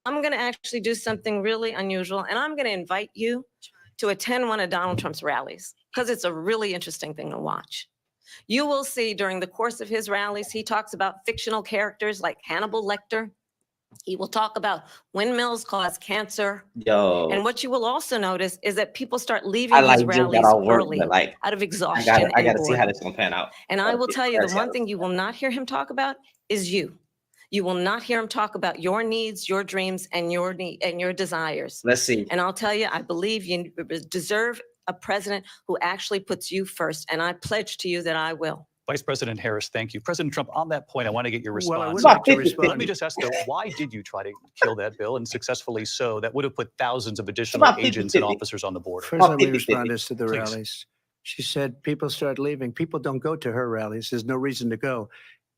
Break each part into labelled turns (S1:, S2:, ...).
S1: I'm going to actually do something really unusual, and I'm going to invite you to attend one of Donald Trump's rallies because it's a really interesting thing to watch. You will see during the course of his rallies, he talks about fictional characters like Hannibal Lecter. He will talk about windmills cause cancer.
S2: Yo.
S1: And what you will also notice is that people start leaving
S2: I
S1: his rallies early
S2: like,
S1: out of exhaustion.
S2: I gotta see how this is gonna pan out.
S1: And I will tell you, the one thing you will not hear him talk about is you. You will not hear him talk about your needs, your dreams, and your desires.
S2: Let's see.
S1: And I'll tell you, I believe you deserve a president who actually puts you first. And I pledge to you that I will.
S3: Vice President Harris, thank you. President Trump, on that point, I want to get your response.
S4: Well, I would like to respond.
S3: Let me just ask, though, why did you try to kill that bill, and successfully so? That would have put thousands of additional agents and officers on the border.
S4: First, let me respond as to the
S3: Please.
S4: rallies. She said people start leaving. People don't go to her rallies. There's no reason to go.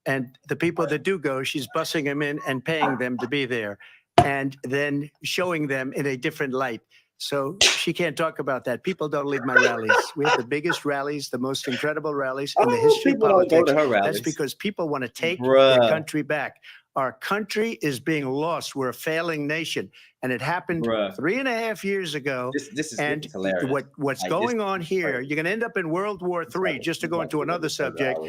S4: And the people that do go, she's bussing them in and paying them to be there, and then showing them in a different light. So she can't talk about that. People don't leave my rallies. We have the biggest rallies, the most incredible rallies in the history of politics. That's because people want to take their country back. Our country is being lost. We're a failing nation. And it happened 3.5 years ago.
S2: This is
S4: and
S2: hilarious.
S4: What's going on here, you're going to end up in World War III, just to go into another subject.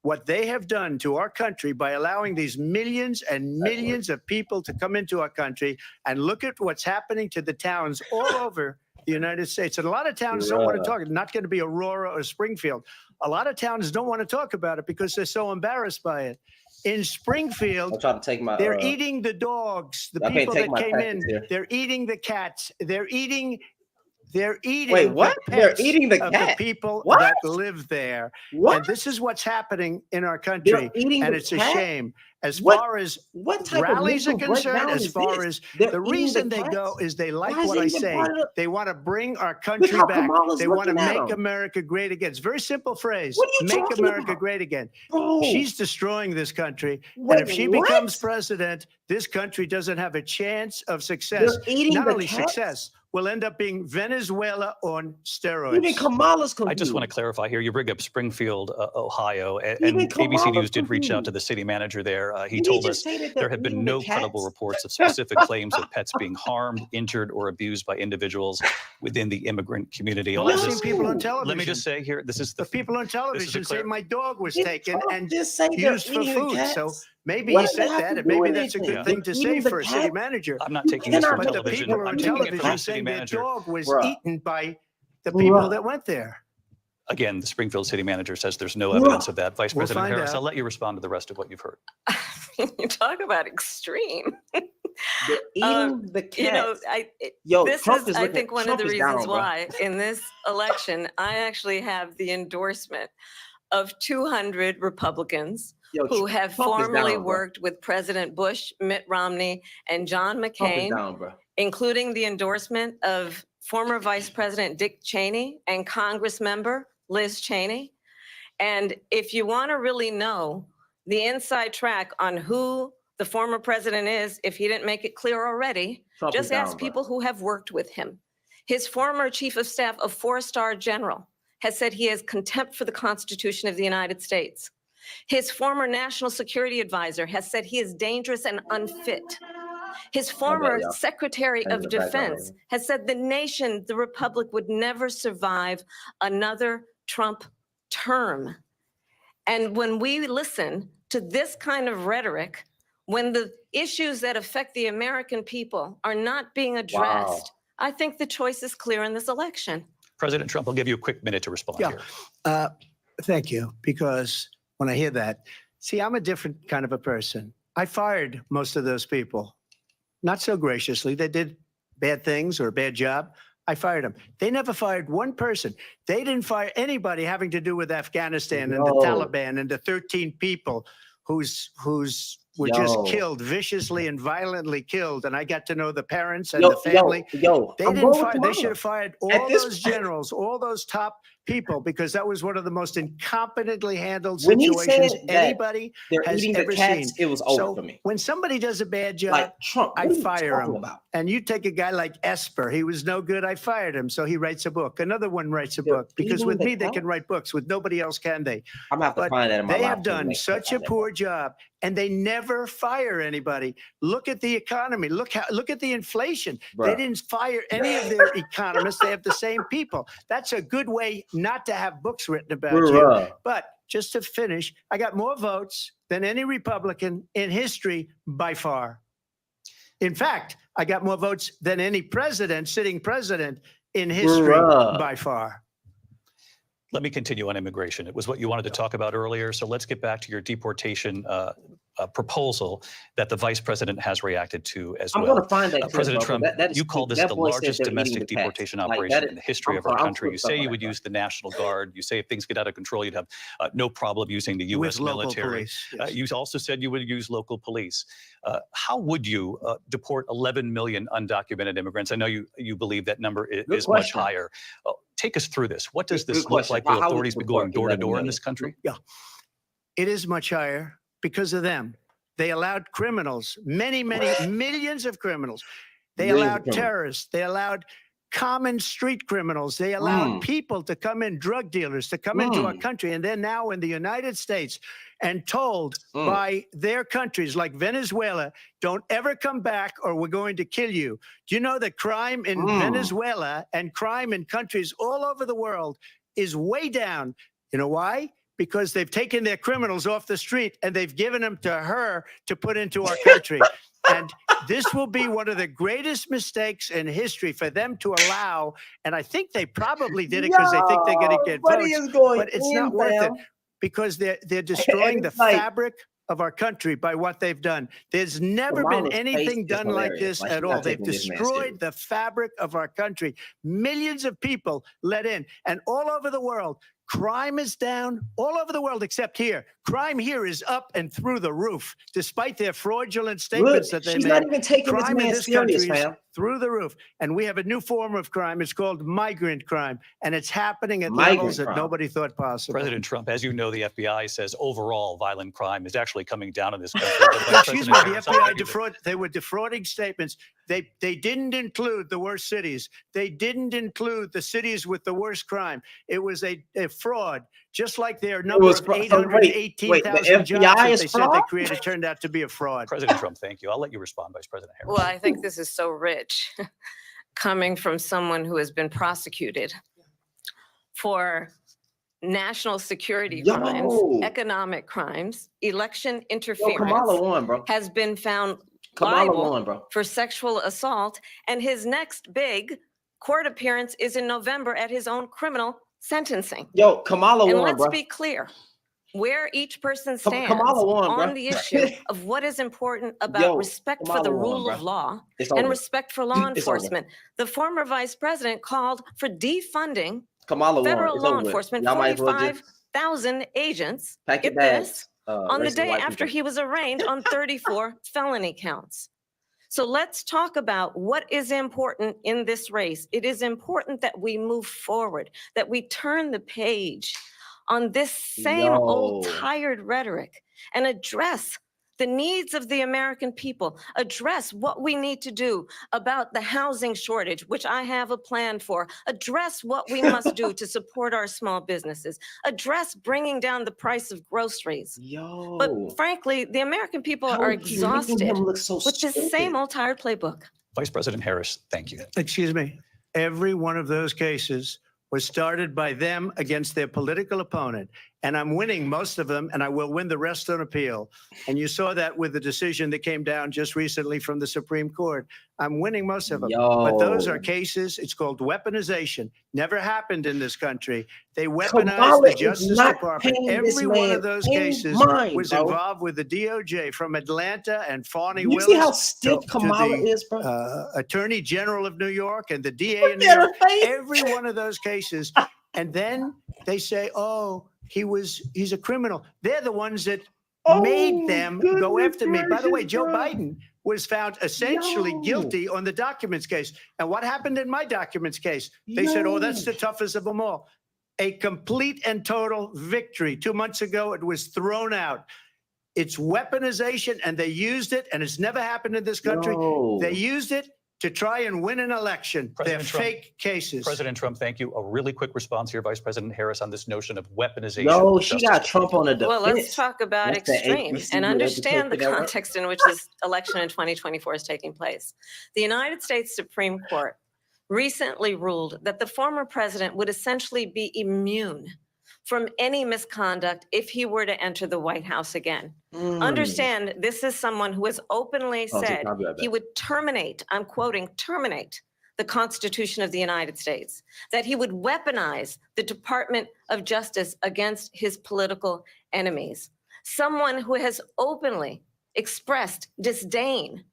S4: What they have done to our country by allowing these millions and millions of people to come into our country, and look at what's happening to the towns all over the United States. And a lot of towns don't want to talk. It's not going to be Aurora or Springfield. A lot of towns don't want to talk about it because they're so embarrassed by it. In Springfield, they're eating the dogs, the people that came in. They're eating the cats. They're eating
S2: Wait, what? They're eating the cat.
S4: The people
S2: what?
S4: that live there.
S2: What?
S4: And this is what's happening in our country. And it's a shame. As far as rallies are concerned, as far as the reason they go is they like what I say. They want to bring our country back. They want to make America great again. It's a very simple phrase. Make America great again. She's destroying this country. And if she becomes president, this country doesn't have a chance of success. Not only success, will end up being Venezuela on steroids.
S2: Even Kamala's
S3: I just want to clarify here. You bring up Springfield, Ohio, and ABC News did reach out to the city manager there. He told us there had been no credible reports of specific claims of pets being harmed, injured, or abused by individuals within the immigrant community.
S4: I've seen people on television.
S3: Let me just say here, this is
S4: the people on television say my dog was taken and used for food.
S2: Cats.
S4: So maybe he said that, and maybe that's a good thing to say for a city manager.
S3: I'm not taking this from
S4: But the
S3: television.
S4: people on
S3: I'm taking it from
S4: television
S3: the city
S4: saying their
S3: manager.
S4: dog was eaten by the people that went there.
S3: Again, the Springfield city manager says there's no evidence of that. Vice
S4: We'll
S3: President
S4: find
S3: Harris,
S4: out.
S3: I'll let you respond to the rest of what you've heard.
S1: You talk about extreme.
S2: They're eating the cats.
S1: You know, this
S2: Trump
S1: is, I think, one of the reasons why in this election, I actually have the endorsement of 200 Republicans who have formerly worked with President Bush, Mitt Romney, and John McCain, including the endorsement of former Vice President Dick Cheney and Congress member Liz Cheney. And if you want to really know the inside track on who the former president is, if he didn't make it clear already, just ask people who have worked with him. His former chief of staff, a 4-star general, has said he has contempt for the Constitution of the United States. His former national security advisor has said he is dangerous and unfit. His former Secretary of Defense has said the nation, the Republic, would never survive another Trump term. And when we listen to this kind of rhetoric, when the issues that affect the American people are not being addressed, I think the choice is clear in this election.
S3: President Trump, I'll give you a quick minute to respond here.
S4: Thank you, because when I hear that, see, I'm a different kind of a person. I fired most of those people. Not so graciously. They did bad things or a bad job. I fired them. They never fired one person. They didn't fire anybody having to do with Afghanistan and the Taliban and the 13 people whose were just killed, viciously and violently killed. And I got to know the parents and the family. They didn't fire. They should have fired all those generals, all those top people, because that was one of the most incompetently handled situations anybody has ever seen.
S2: It was over for me.
S4: When somebody does a bad job,
S2: Like Trump,
S4: I fire him. And you take a guy like Esper, he was no good. I fired him, so he writes a book. Another one writes a book, because with me they can write books. With nobody else can they?
S2: I'm gonna have to find that in my life.
S4: They have done such a poor job, and they never never fire anybody. Look at the economy. Look at the inflation. They didn't fire any of their economists. They have the same people. That's a good way not to have books written about you. But just to finish, I got more votes than any Republican in history by far. In fact, I got more votes than any sitting president in history by far.
S3: Let me continue on immigration. It was what you wanted to talk about earlier. So let's get back to your deportation proposal that the vice president has reacted to as well.
S2: I'm going to find that.
S3: President Trump, you call this the largest domestic
S2: the
S3: deportation operation in the history of our country. You say you would use the National Guard. You say if things get out of control, you'd have no problem using the U.S. military.
S4: Police, yes.
S3: You also said you would use local police. How would you deport 11 million undocumented immigrants? I know you believe that number is much higher. Take us through this. What does this look like? Will authorities be going door to door in this country?
S4: Yeah, it is much higher because of them. They allowed criminals, many millions of criminals. They allowed terrorists. They allowed common street criminals. They allowed people to come in, drug dealers to come into our country. And they're now in the United States and told by their countries like Venezuela, don't ever come back or we're going to kill you. Do you know that crime in Venezuela and crime in countries all over the world is way down? You know why? Because they've taken their criminals off the street and they've given them to her to put into our country. And this will be one of the greatest mistakes in history for them to allow. And I think they probably did it because they think they're going to get votes. But it's not worth it because they're destroying the fabric of our country by what they've done. There's never been anything done like this at all. They've destroyed the fabric of our country. Millions of people let in, and all over the world, crime is down all over the world except here. Crime here is up and through the roof, despite their fraudulent statements that they made.
S2: She's not even taking
S4: crime
S2: this man
S4: in this country
S2: serious,
S4: is
S2: fam.
S4: through the roof. And we have a new form of crime. It's called migrant crime. And it's happening at levels that nobody thought possible.
S3: President Trump, as you know, the FBI says overall violent crime is actually coming down in this country.
S4: Excuse me, the FBI they were defrauding statements. They didn't include the worst cities. They didn't include the cities with the worst crime. It was a fraud, just like their number of 818,000 jobs that they said they created turned out to be a fraud.
S3: President Trump, thank you. I'll let you respond, Vice President Harris.
S1: Well, I think this is so rich coming from someone who has been prosecuted for national security crimes, economic crimes, election interference.
S2: Kamala won, bro.
S1: Has been found
S2: Kamala
S1: liable
S2: won, bro.
S1: for sexual assault, and his next big court appearance is in November at his own criminal sentencing.
S2: Yo, Kamala
S1: and
S2: won,
S1: let's
S2: bro.
S1: be clear where each person stands
S2: Kamala won,
S1: on
S2: bro.
S1: the issue of what is important about respect for the rule of law and respect for law enforcement. The former vice president called for defunding federal law enforcement, 45,000 agents. Get this, on the day after he was arraigned on 34 felony counts. So let's talk about what is important in this race. It is important that we move forward, that we turn the page on this same old tired rhetoric and address the needs of the American people, address what we need to do about the housing shortage, which I have a plan for, address what we must do to support our small businesses, address bringing down the price of groceries. But frankly, the American people are exhausted with this same old tired playbook.
S3: Vice President Harris, thank you.
S4: Excuse me. Every one of those cases was started by them against their political opponent. And I'm winning most of them, and I will win the rest on appeal. And you saw that with the decision that came down just recently from the Supreme Court. I'm winning most of them. But those are cases, it's called weaponization. Never happened in this country. They weaponized the Justice Department. Every one of those cases was involved with the DOJ, from Atlanta and Fani Willis.
S2: You see how stiff Kamala is, bro?
S4: Attorney General of New York and the DA in New York. Every one of those cases. And then they say, oh, he's a criminal. They're the ones that made them go after me. By the way, Joe Biden was found essentially guilty on the documents case. And what happened in my documents case? They said, oh, that's the toughest of them all. A complete and total victory. 2 months ago, it was thrown out. It's weaponization, and they used it, and it's never happened in this country. They used it to try and win an election. They're fake cases.
S3: President Trump, thank you. A really quick response here, Vice President Harris, on this notion of weaponization.
S2: No, she got Trump on a defense.
S1: Well, let's talk about extreme and understand the context in which this election in 2024 is taking place. The United States Supreme Court recently ruled that the former president would essentially be immune from any misconduct if he were to enter the White House again. Understand, this is someone who has openly said he would terminate, I'm quoting, terminate the Constitution of the United States, that he would weaponize the Department of Justice against his political enemies. Someone who has openly expressed disdain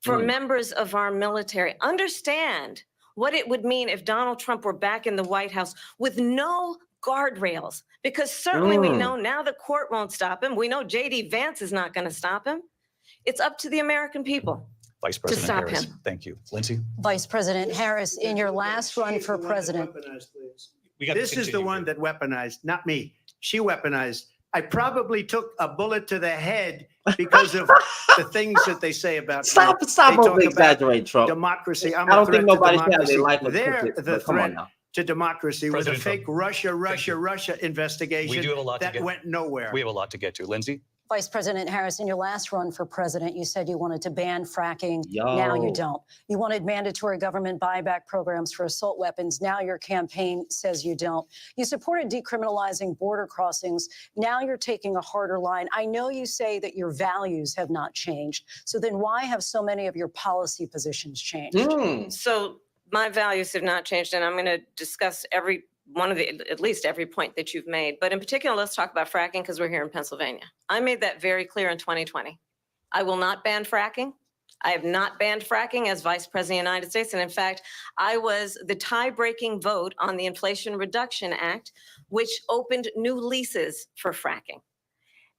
S1: for members of our military. Understand what it would mean if Donald Trump were back in the White House with no guardrails, because certainly we know now the court won't stop him. We know J.D. Vance is not going to stop him. It's up to the American people.
S3: Vice President
S1: stop
S3: Harris,
S1: him.
S3: thank you. Lindsay?
S5: Vice President Harris, in your last run for president.
S4: This is the one that weaponized, not me. She weaponized. I probably took a bullet to the head because of the things that they say about
S2: Stop over-exaggerating, Trump.
S4: Democracy.
S2: I don't think nobody's saying they like
S4: They're the threat to democracy with a
S3: President
S4: fake Russia investigation
S3: We do have a lot to
S4: that
S3: get.
S4: went nowhere.
S3: We have a lot to get to. Lindsay?
S5: Vice President Harris, in your last run for president, you said you wanted to ban fracking. Now you don't. You wanted mandatory government buyback programs for assault weapons. Now your campaign says you don't. You supported decriminalizing border crossings. Now you're taking a harder line. I know you say that your values have not changed. So then why have so many of your policy positions changed?
S1: So my values have not changed, and I'm going to discuss every one of the, at least every point that you've made. But in particular, let's talk about fracking because we're here in Pennsylvania. I made that very clear in 2020. I will not ban fracking. I have not banned fracking as Vice President of the United States. And in fact, I was the tie-breaking vote on the Inflation Reduction Act, which opened new leases for fracking.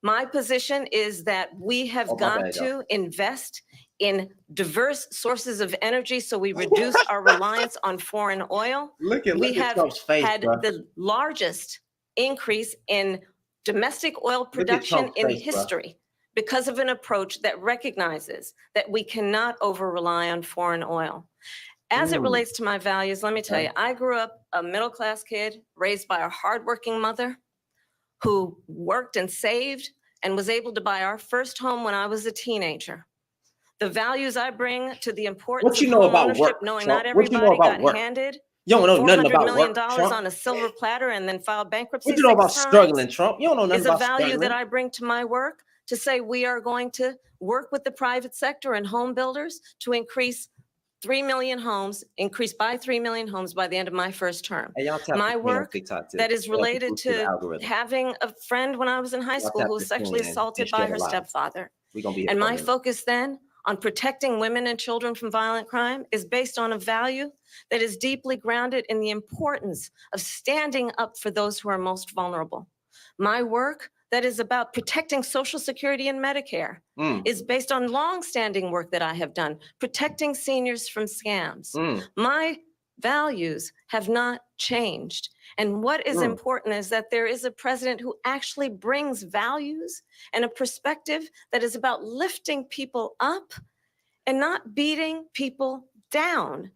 S1: My position is that we have got to invest in diverse sources of energy so we reduce our reliance on foreign oil. We have had the largest increase in domestic oil production in history because of an approach that recognizes that we cannot over-rely on foreign oil. As it relates to my values, let me tell you, I grew up a middle-class kid raised by a hardworking mother who worked and saved and was able to buy our first home when I was a teenager. The values I bring to the importance of home ownership, knowing not everybody got handed $400 million on a silver platter and then filed bankruptcy.
S2: What you know about struggling, Trump? You don't know nothing about struggling.
S1: Is a value that I bring to my work to say we are going to work with the private sector and home builders to increase 3 million homes, increase by 3 million homes by the end of my first term. My work that is related to having a friend when I was in high school who was sexually assaulted by her stepfather. And my focus then on protecting women and children from violent crime is based on a value that is deeply grounded in the importance of standing up for those who are most vulnerable. My work that is about protecting Social Security and Medicare is based on longstanding work that I have done, protecting seniors from scams. My values have not changed. And what is important is that there is a president who actually brings values and a perspective that is about lifting people up and not beating people down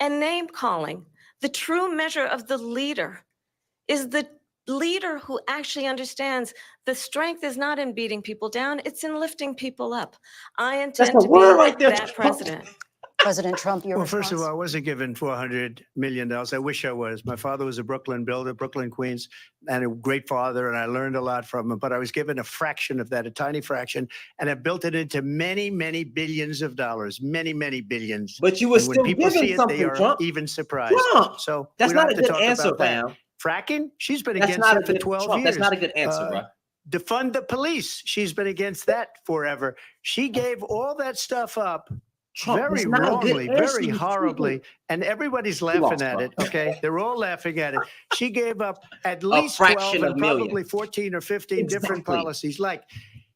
S1: and name calling. The true measure of the leader is the leader who actually understands the strength is not in beating people down, it's in lifting people up. I intend to be that president.
S5: President Trump, your response.
S4: First of all, I wasn't given $400 million. I wish I was. My father was a Brooklyn builder, Brooklyn, Queens, and a great father, and I learned a lot from him. But I was given a fraction of that, a tiny fraction, and I built it into many, many billions of dollars, many, many billions.
S2: But you were
S4: and
S2: still
S4: when people
S2: giving
S4: see it,
S2: something,
S4: they are
S2: Trump.
S4: even surprised.
S2: Trump.
S4: So
S2: that's
S4: we don't
S2: not a
S4: have to
S2: good
S4: talk
S2: answer,
S4: about that.
S2: fam.
S4: Fracking? She's been
S2: That's
S4: against
S2: not a
S4: it for
S2: good
S4: 12
S2: Trump.
S4: years.
S2: That's not a good answer, bro.
S4: Defund the police. She's been against that forever. She gave all that stuff up.
S2: Trump,
S4: Very wrongly, very horribly, and everybody's laughing at it, okay? They're all laughing at it. She gave up at least 12 and probably 14 or 15 different policies. Like,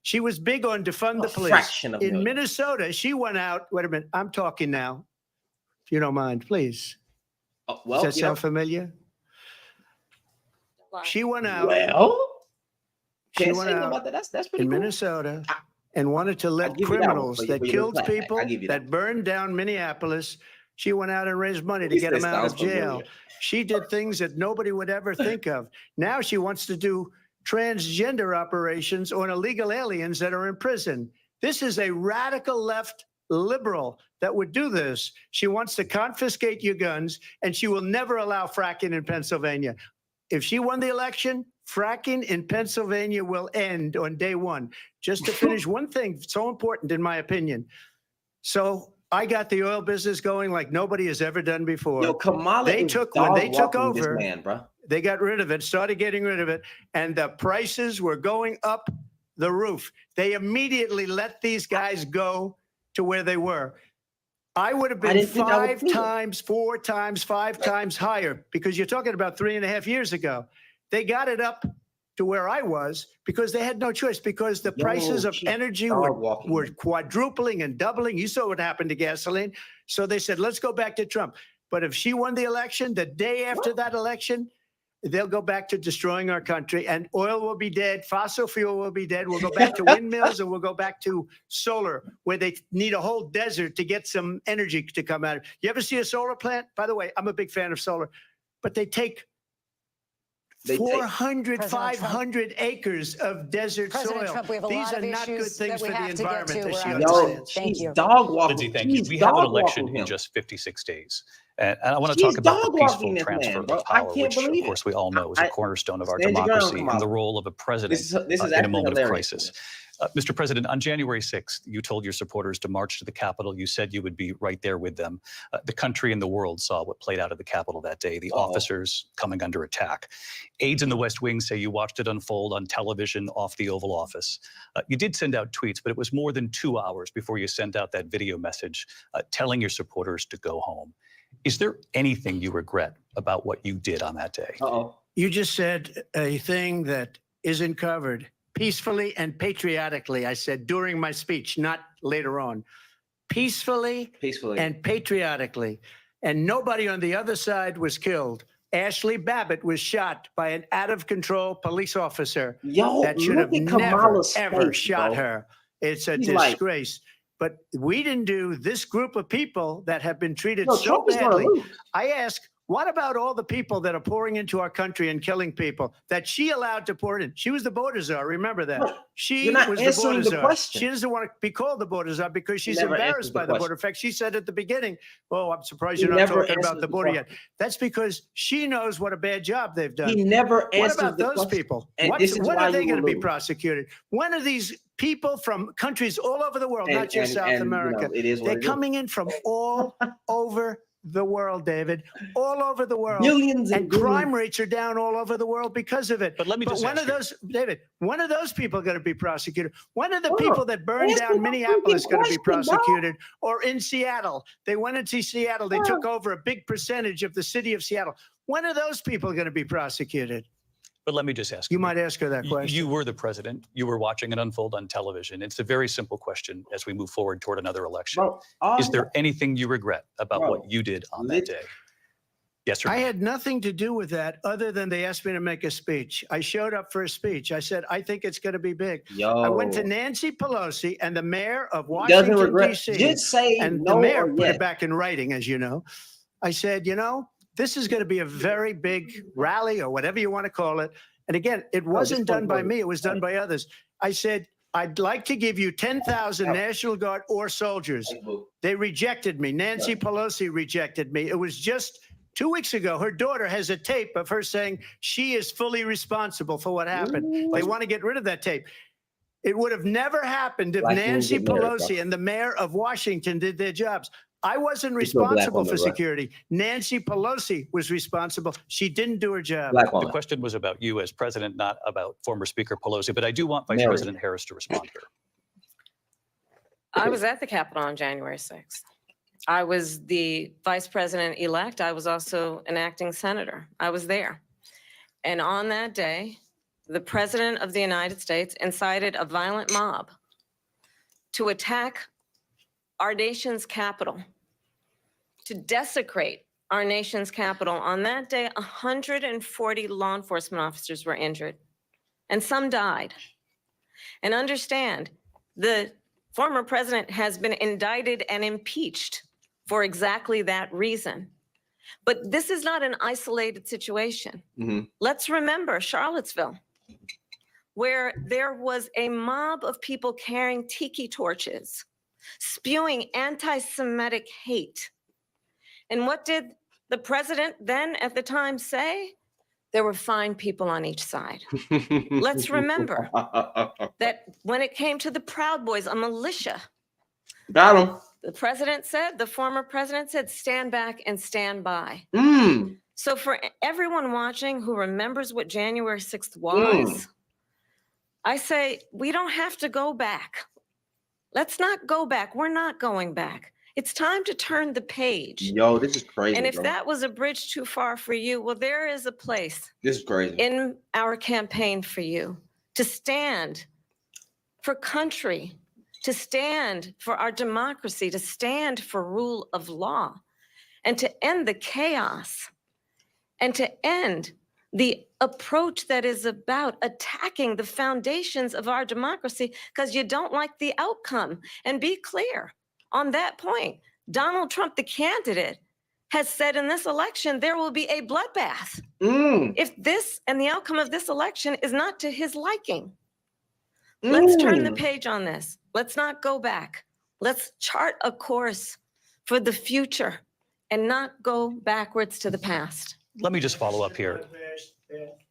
S4: she was big on defund the police. In Minnesota, she went out, wait a minute, I'm talking now, if you don't mind, please. Does that sound familiar? She went out.
S2: She went out
S4: in Minnesota and wanted to let
S2: give you that one
S4: criminals
S2: for
S4: that
S2: your
S4: killed
S2: little clap.
S4: people,
S2: I'll give you that
S4: that burned down Minneapolis. She went out and raised money to
S2: He
S4: get
S2: said
S4: them out of
S2: sounds
S4: jail.
S2: familiar.
S4: She did things that nobody would ever think of. Now she wants to do transgender operations on illegal aliens that are in prison. This is a radical left liberal that would do this. She wants to confiscate your guns, and she will never allow fracking in Pennsylvania. If she won the election, fracking in Pennsylvania will end on day one. Just to finish one thing, so important in my opinion. So I got the oil business going like nobody has ever done before.
S2: Yo, Kamala
S4: When they took over,
S2: this man, bro.
S4: they got rid of it, started getting rid of it, and the prices were going up the roof. They immediately let these guys go to where they were. I would have been 5 times, 4 times, 5 times higher, because you're talking about 3.5 years ago. They got it up to where I was because they had no choice, because the prices of energy were quadrupling and doubling. You saw what happened to gasoline. So they said, let's go back to Trump. But if she won the election, the day after that election, they'll go back to destroying our country, and oil will be dead. Fossil fuel will be dead. We'll go back to windmills, and we'll go back to solar, where they need a whole desert to get some energy to come out. You ever see a solar plant? By the way, I'm a big fan of solar, but they take 400, 500 acres of desert
S5: President
S4: soil.
S5: Trump, we have a
S4: These
S5: lot
S4: are
S5: of
S4: not good
S5: issues
S4: things
S5: that
S4: for
S5: we
S4: the
S5: have to get
S4: environment.
S5: to.
S4: That she
S5: We're out of time.
S4: understands.
S5: Thank you.
S3: Lindsay, thank you. We have an election in just 56 days. And I want to talk about the peaceful transfer of power, which, of course, we all know is a cornerstone of our democracy, and the role of a president in a moment of crisis. Mr. President, on January 6th, you told your supporters to march to the Capitol. You said you would be right there with them. The country and the world saw what played out at the Capitol that day, the officers coming under attack. Aides in the West Wing say you watched it unfold on television off the Oval Office. You did send out tweets, but it was more than 2 hours before you sent out that video message telling your supporters to go home. Is there anything you regret about what you did on that day?
S4: You just said a thing that isn't covered. Peacefully and patriotically, I said during my speech, not later on. Peacefully and patriotically. And nobody on the other side was killed. Ashley Babbitt was shot by an out-of-control police officer that should have never, ever shot her. It's a disgrace. But we didn't do this group of people that have been treated so badly. I ask, what about all the people that are pouring into our country and killing people that she allowed to pour in? She was the border czar. Remember that. She was the border czar. She doesn't want to be called the border czar because she's embarrassed by the border. In fact, she said at the beginning, oh, I'm surprised you're not talking about the border yet. That's because she knows what a bad job they've done.
S2: He never answered
S4: What about those people? When are they going to be prosecuted? When are these people from countries all over the world, not just South America, they're coming in from all over the world, David, all over the world.
S2: Millions
S4: and crime rates are down all over the world because of it.
S3: But let me just
S4: when are those, David, when are those people going to be prosecuted? When are the people that burned down Minneapolis going to be prosecuted? Or in Seattle? They went into Seattle. They took over a big percentage of the city of Seattle. When are those people going to be prosecuted?
S3: But let me just ask
S4: you. You might ask her that question.
S3: You were the president. You were watching it unfold on television. It's a very simple question as we move forward toward another election. Is there anything you regret about what you did on that day? Yes or no?
S4: I had nothing to do with that other than they asked me to make a speech. I showed up for a speech. I said, I think it's going to be big. I went to Nancy Pelosi and the mayor of Washington, D.C.
S2: Just say
S4: and
S2: no,
S4: the mayor put it back in writing, as you know. I said, you know, this is going to be a very big rally or whatever you want to call it. And again, it wasn't done by me. It was done by others. I said, I'd like to give you 10,000 National Guard or soldiers. They rejected me. Nancy Pelosi rejected me. It was just 2 weeks ago. Her daughter has a tape of her saying she is fully responsible for what happened. They want to get rid of that tape. It would have never happened if Nancy Pelosi and the mayor of Washington did their jobs. I wasn't responsible for security. Nancy Pelosi was responsible. She didn't do her job.
S3: The question was about you as president, not about former Speaker Pelosi, but I do want Vice President Harris to respond here.
S1: I was at the Capitol on January 6th. I was the vice president-elect. I was also an acting senator. I was there. And on that day, the president of the United States incited a violent mob to attack our nation's capital, to desecrate our nation's capital. On that day, 140 law enforcement officers were injured, and some died. And understand, The former president has been indicted and impeached for exactly that reason. But this is not an isolated situation. Let's remember Charlottesville, where there was a mob of people carrying tiki torches, spewing anti-Semitic hate. And what did the president then at the time say? There were fine people on each side. Let's remember that when it came to the Proud Boys, a militia,
S2: got him.
S1: the former president said, stand back and stand by. So for everyone watching who remembers what January 6th was, I say, we don't have to go back. Let's not go back. We're not going back. It's time to turn the page.
S2: Yo, this is crazy.
S1: And if that was a bridge too far for you, well, there is a place
S2: this is crazy
S1: in our campaign for you to stand for country, to stand for our democracy, to stand for rule of law, and to end the chaos, and to end the approach that is about attacking the foundations of our democracy because you don't like the outcome. And be clear on that point. Donald Trump, the candidate, has said in this election there will be a bloodbath if this and the outcome of this election is not to his liking. Let's turn the page on this. Let's not go back. Let's chart a course for the future and not go backwards to the past.
S3: Let me just follow up here.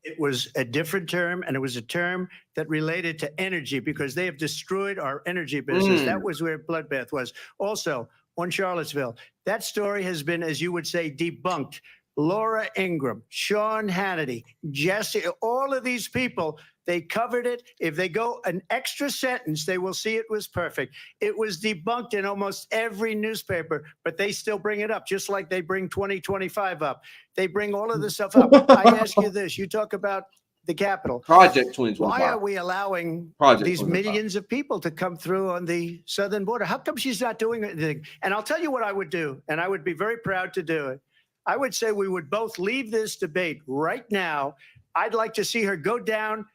S4: It was a different term, and it was a term that related to energy because they have destroyed our energy business. That was where bloodbath was. Also, on Charlottesville, that story has been, as you would say, debunked. Laura Ingraham, Sean Hannity, Jesse, all of these people, they covered it. If they go an extra sentence, they will see it was perfect. It was debunked in almost every newspaper, but they still bring it up, just like they bring 2025 up. They bring all of this stuff up. I ask you this. You talk about the Capitol.
S2: Project 2025.
S4: Why are we allowing these millions of people to come through on the southern border? How come she's not doing anything? And I'll tell you what I would do, and I would be very proud to do it. I would say we would both leave this debate right now. I'd like to see her go down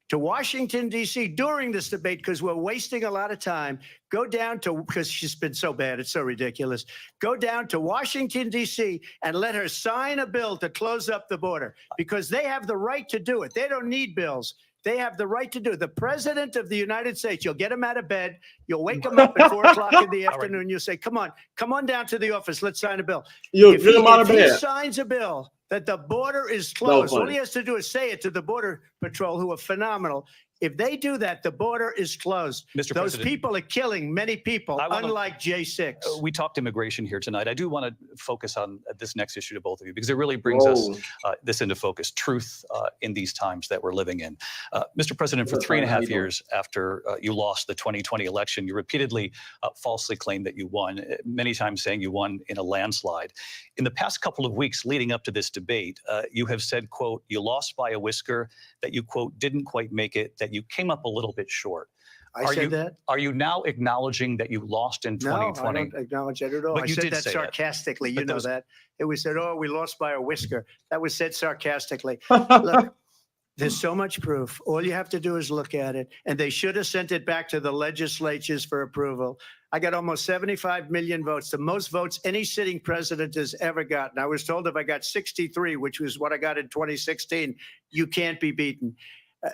S4: to Washington, D.C. during this debate because we're wasting a lot of time. Go down to, because she's been so bad, it's so ridiculous. Go down to Washington, D.C. and let her sign a bill to close up the border because they have the right to do it. They don't need bills. They have the right to do it. The president of the United States, you'll get him out of bed. You'll wake him up at 4 o'clock in the afternoon. You'll say, come on down to the office. Let's sign a bill. If he signs a bill that the border is closed, all he has to do is say it to the Border Patrol, who are phenomenal. If they do that, the border is closed.
S3: Mr.
S4: Those
S3: President,
S4: people are killing many people, unlike J6.
S3: We talked immigration here tonight. I do want to focus on this next issue to both of you because it really brings this into focus, truth in these times that we're living in. Mr. President, for 3.5 years after you lost the 2020 election, you repeatedly falsely claimed that you won, many times saying you won in a landslide. In the past couple of weeks leading up to this debate, you have said, quote, you lost by a whisker, that you, quote, didn't quite make it, that you came up a little bit short.
S4: I said that?
S3: Are you now acknowleding that you lost in 2020?
S4: No, I don't acknowledge that at all.
S3: But
S4: I
S3: you
S4: said
S3: did
S4: that
S3: say
S4: sarcastically.
S3: But
S4: You know
S3: those-
S4: that. It was said, oh, we lost by a whisker. That was said sarcastically. Look, there's so much proof. All you have to do is look at it. And they should have sent it back to the legislatures for approval. I got almost 75 million votes, the most votes any sitting president has ever gotten. I was told if I got 63, which was what I got in 2016, you can't be beaten.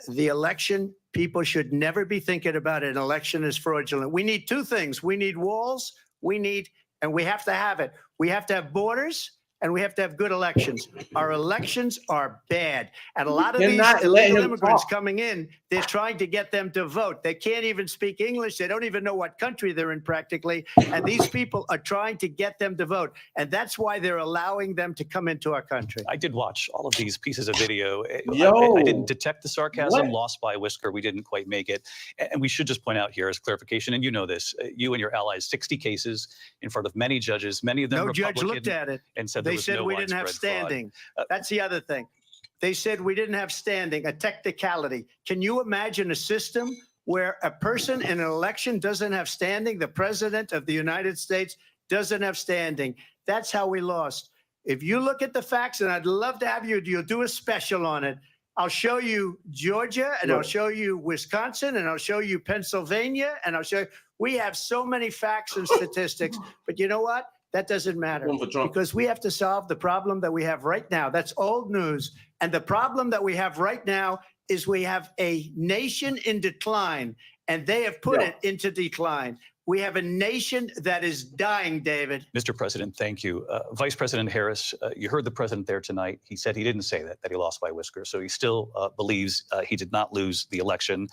S4: The election, people should never be thinking about an election as fraudulent. We need two things. We need walls, and we have to have it. We have to have borders, and we have to have good elections. Our elections are bad. And a lot of these illegal immigrants coming in, they're trying to get them to vote. They can't even speak English. They don't even know what country they're in practically. And these people are trying to get them to vote. And that's why they're allowing them to come into our country.
S3: I did watch all of these pieces of video. I didn't detect the sarcasm. Lost by a whisker. We didn't quite make it. And we should just point out here as clarification, and you know this, you and your allies, 60 cases in front of many judges, many of them
S4: No
S3: Republican,
S4: judge looked at it.
S3: and said
S4: They said we didn't have standing. That's the other thing. They said we didn't have standing, a technicality. Can you imagine a system where a person in an election doesn't have standing? The president of the United States doesn't have standing. That's how we lost. If you look at the facts, and I'd love to have you'll do a special on it. I'll show you Georgia, and I'll show you Wisconsin, and I'll show you Pennsylvania, and I'll show you. We have so many facts and statistics, but you know what? That doesn't matter because we have to solve the problem that we have right now. That's old news. And the problem that we have right now is we have a nation in decline, and they have put it into decline. We have a nation that is dying, David.
S3: Mr. President, thank you. Vice President Harris, you heard the president there tonight. He said he didn't say that he lost by a whisker. So he still believes he did not lose the election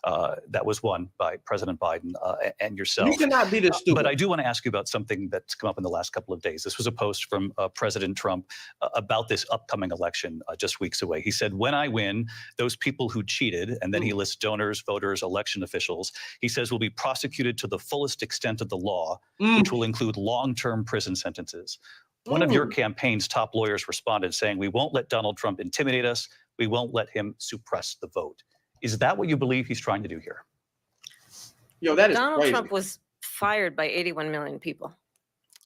S3: that was won by President Biden and yourself.
S2: You cannot be this stupid.
S3: But I do want to ask you about something that's come up in the last couple of days. This was a post from President Trump about this upcoming election just weeks away. He said, when I win, those people who cheated, and then he lists donors, voters, election officials, he says will be prosecuted to the fullest extent of the law, which will include long-term prison sentences. One of your campaign's top lawyers responded saying, we won't let Donald Trump intimidate us. We won't let him suppress the vote. Is that what you believe he's trying to do here?
S2: Yo, that is
S1: Donald
S2: crazy.
S1: Trump was fired by 81 million people.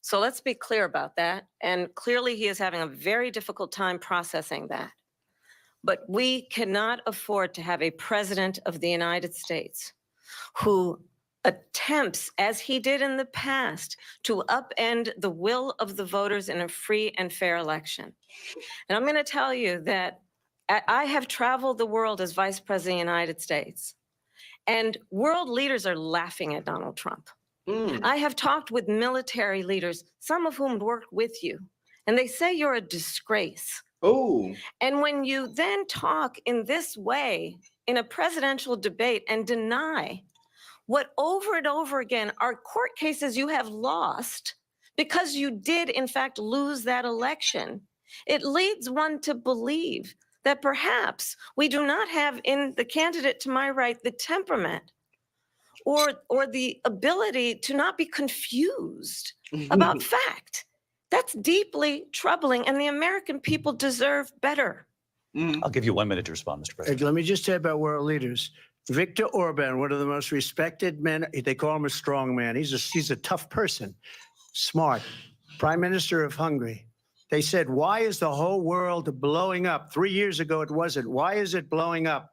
S1: So let's be clear about that. And clearly he is having a very difficult time processing that. But we cannot afford to have a president of the United States who attempts, as he did in the past, to upend the will of the voters in a free and fair election. And I'm going to tell you that I have traveled the world as Vice President of the United States, and world leaders are laughing at Donald Trump. I have talked with military leaders, some of whom worked with you, and they say you're a disgrace. And when you then talk in this way in a presidential debate and deny what over and over again are court cases you have lost because you did, in fact, lose that election, it leads one to believe that perhaps we do not have in the candidate to my right the temperament or the ability to not be confused about fact. That's deeply troubling, and the American people deserve better.
S3: I'll give you 1 minute to respond, Mr. President.
S4: Let me just say about world leaders. Viktor Orban, one of the most respected men, they call him a strong man. He's a tough person, smart, Prime Minister of Hungary. They said, why is the whole world blowing up? 3 years ago, it wasn't. Why is it blowing up?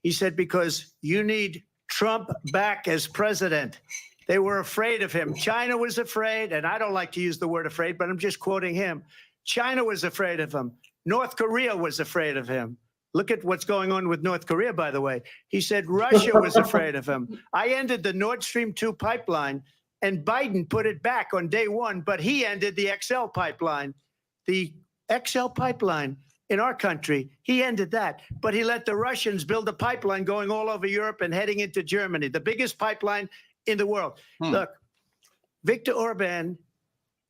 S4: He said, because you need Trump back as president. They were afraid of him. China was afraid, and I don't like to use the word afraid, but I'm just quoting him. China was afraid of him. North Korea was afraid of him. Look at what's going on with North Korea, by the way. He said Russia was afraid of him. I ended the Nord Stream 2 pipeline, and Biden put it back on day one, but he ended the XL pipeline. The XL pipeline in our country, he ended that. But he let the Russians build a pipeline going all over Europe and heading into Germany, the biggest pipeline in the world. Look, Viktor Orban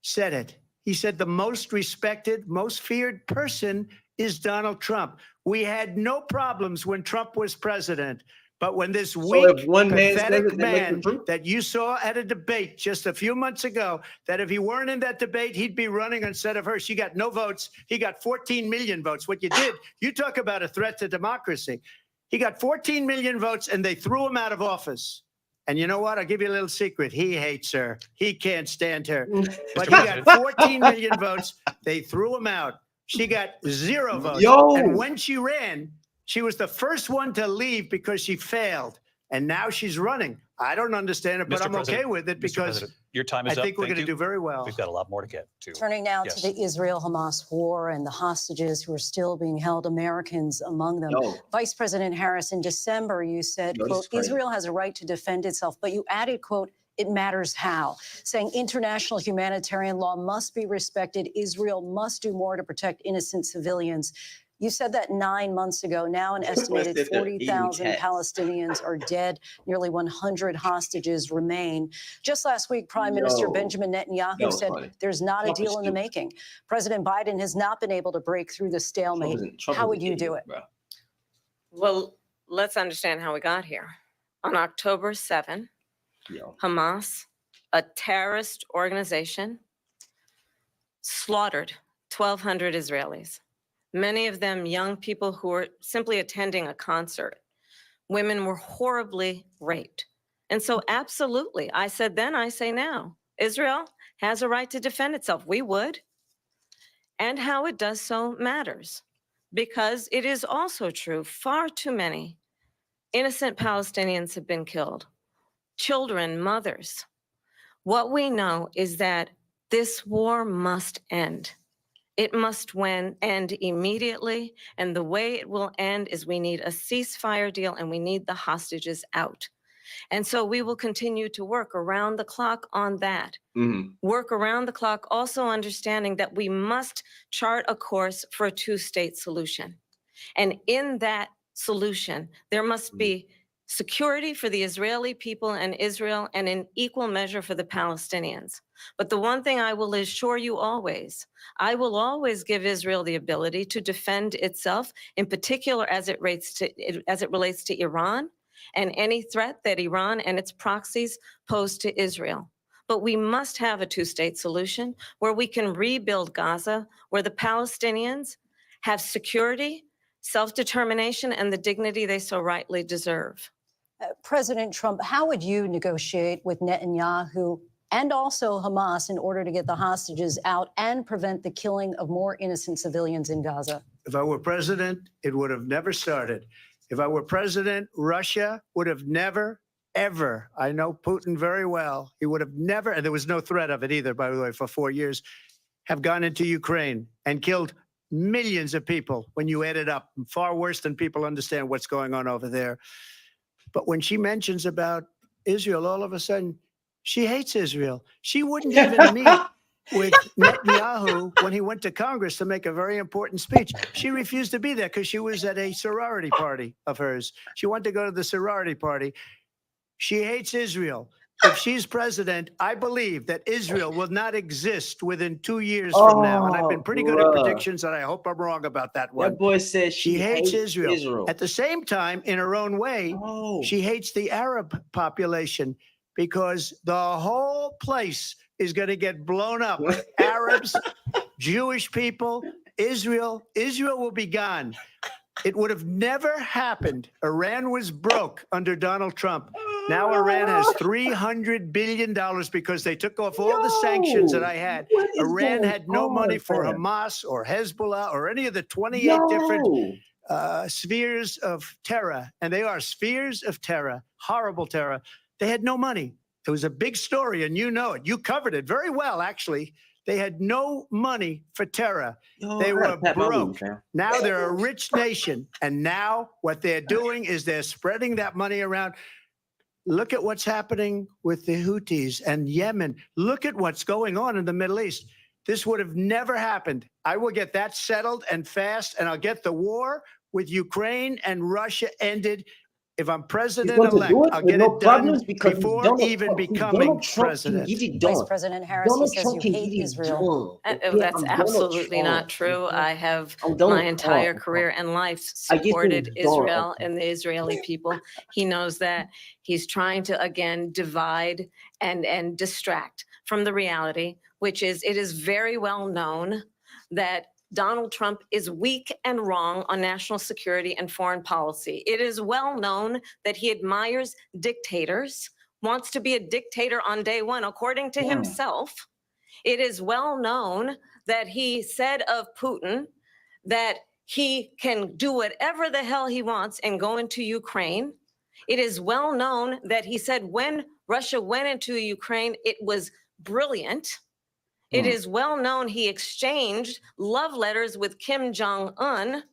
S4: said it. He said the most respected, most feared person is Donald Trump. We had no problems when Trump was president. But when this weak, pathetic man that you saw at a debate just a few months ago, that if he weren't in that debate, he'd be running instead of her. She got no votes. He got 14 million votes. What you did, you talk about a threat to democracy. He got 14 million votes, and they threw him out of office. And you know what? I'll give you a little secret. He hates her. He can't stand her. But he got 14 million votes. They threw him out. She got 0 votes. And when she ran, she was the first one to leave because she failed. And now she's running. I don't understand it, but I'm okay with it because
S3: your time is up.
S4: I think we're going to do very well.
S3: We've got a lot more to get to.
S5: Turning now to the Israel-Hamas war and the hostages who are still being held, Americans among them. Vice President Harris, in December, you said, quote, Israel has a right to defend itself, but you added, quote, it matters how, saying international humanitarian law must be respected. Israel must do more to protect innocent civilians. You said that 9 months ago. Now an estimated 40,000 Palestinians are dead. Nearly 100 hostages remain. Just last week, Prime Minister Benjamin Netanyahu said there's not a deal in the making. President Biden has not been able to break through the stalemate. How would you do it?
S1: Well, let's understand how we got here. On October 7, Hamas, a terrorist organization, slaughtered 1,200 Israelis. Many of them young people who were simply attending a concert. Women were horribly raped. And so absolutely, I said then, I say now, Israel has a right to defend itself. We would. And how it does so matters. because it is also true, far too many innocent Palestinians have been killed. Children, mothers. What we know is that this war must end. It must end immediately. And the way it will end is we need a ceasefire deal and we need the hostages out. And so we will continue to work around the clock on that. Work around the clock, also understanding that we must chart a course for a two-state solution. And in that solution, there must be security for the Israeli people and Israel, and in equal measure for the Palestinians. But the one thing I will assure you always, I will always give Israel the ability to defend itself, in particular as it relates to Iran and any threat that Iran and its proxies pose to Israel. But we must have a two-state solution where we can rebuild Gaza, where the Palestinians have security, self-determination, and the dignity they so rightly deserve.
S5: President Trump, how would you negotiate with Netanyahu and also Hamas in order to get the hostages out and prevent the killing of more innocent civilians in Gaza?
S4: If I were president, it would have never started. If I were president, Russia would have never, ever, I know Putin very well, he would have never, and there was no threat of it either, by the way, for 4 years, have gone into Ukraine and killed millions of people when you add it up, far worse than people understand what's going on over there. But when she mentions about Israel, all of a sudden, she hates Israel. She wouldn't even meet with Netanyahu when he went to Congress to make a very important speech. She refused to be there because she was at a sorority party of hers. She wanted to go to the sorority party. She hates Israel. If she's president, I believe that Israel will not exist within 2 years from now. And I've been pretty good at predictions, and I hope I'm wrong about that one.
S2: That boy said
S4: she hates Israel. At the same time, in her own way, she hates the Arab population because the whole place is going to get blown up. Arabs, Jewish people, Israel will be gone. It would have never happened. Iran was broke under Donald Trump. Now Iran has $300 billion because they took off all the sanctions that I had. Iran had no money for Hamas or Hezbollah or any of the 28 different spheres of terror. And they are spheres of terror, horrible terror. They had no money. It was a big story, and you know it. You covered it very well, actually. They had no money for terror. They were broke. Now they're a rich nation. And now what they're doing is they're spreading that money around. Look at what's happening with the Houthis and Yemen. Look at what's going on in the Middle East. This would have never happened. I will get that settled and fast, and I'll get the war with Ukraine and Russia ended. If I'm president-elect, I'll get it done before even becoming president.
S5: Vice President Harris, he says you hate Israel.
S1: That's absolutely not true. I have my entire career and life supported Israel and the Israeli people. He knows that. He's trying to, again, divide and distract from the reality, which is it is very well known that Donald Trump is weak and wrong on national security and foreign policy. It is well known that he admires dictators, wants to be a dictator on day one, according to himself. It is well known that he said of Putin that he can do whatever the hell he wants and go into Ukraine. It is well known that he said when Russia went into Ukraine, it was brilliant. It is well known he exchanged love letters with Kim Jong-un,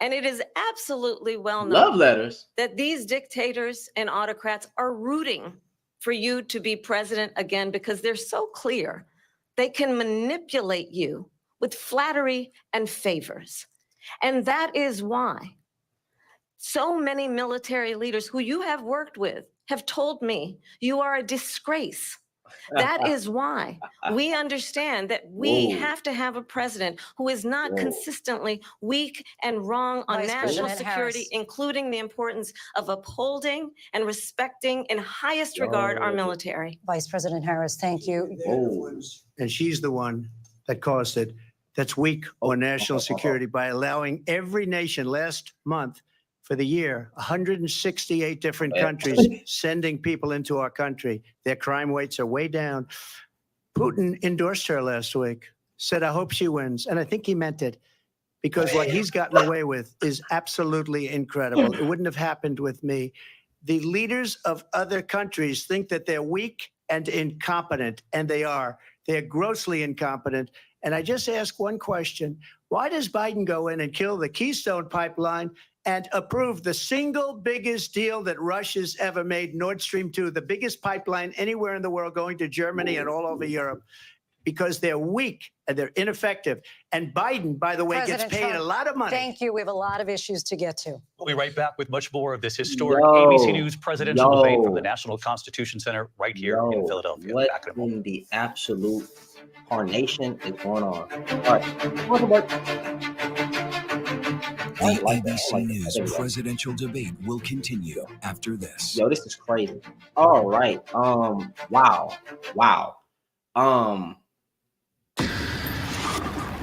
S1: and it is absolutely well known that these dictators and autocrats are rooting for you to be president again because they're so clear they can manipulate you with flattery and favors. And that is why so many military leaders who you have worked with have told me you are a disgrace. That is why we understand that we have to have a president who is not consistently weak and wrong on national security, including the importance of upholding and respecting in highest regard our military.
S5: Vice President Harris, thank you.
S4: And she's the one that caused it. That's weak on national security by allowing every nation last month for the year, 168 different countries sending people into our country. Their crime rates are way down. Putin endorsed her last week, said, I hope she wins. And I think he meant it. because what he's gotten away with is absolutely incredible. It wouldn't have happened with me. The leaders of other countries think that they're weak and incompetent, and they are. They're grossly incompetent. And I just ask one question. Why does Biden go in and kill the Keystone Pipeline and approve the single biggest deal that Russia's ever made, Nord Stream 2, the biggest pipeline anywhere in the world going to Germany and all over Europe? Because they're weak and they're ineffective. And Biden, by the way,
S5: President
S4: gets paid
S5: Trump,
S4: a lot of money.
S5: Thank you. We have a lot of issues to get to.
S3: We'll be right back with much more of this historic ABC News presidential debate from the National Constitution Center right here in Philadelphia.
S6: What
S3: Back in a moment.
S6: in the absolute carnation is going on? All right.
S7: The ABC News presidential debate will continue after this.
S6: Yo, this is crazy. All right. Wow.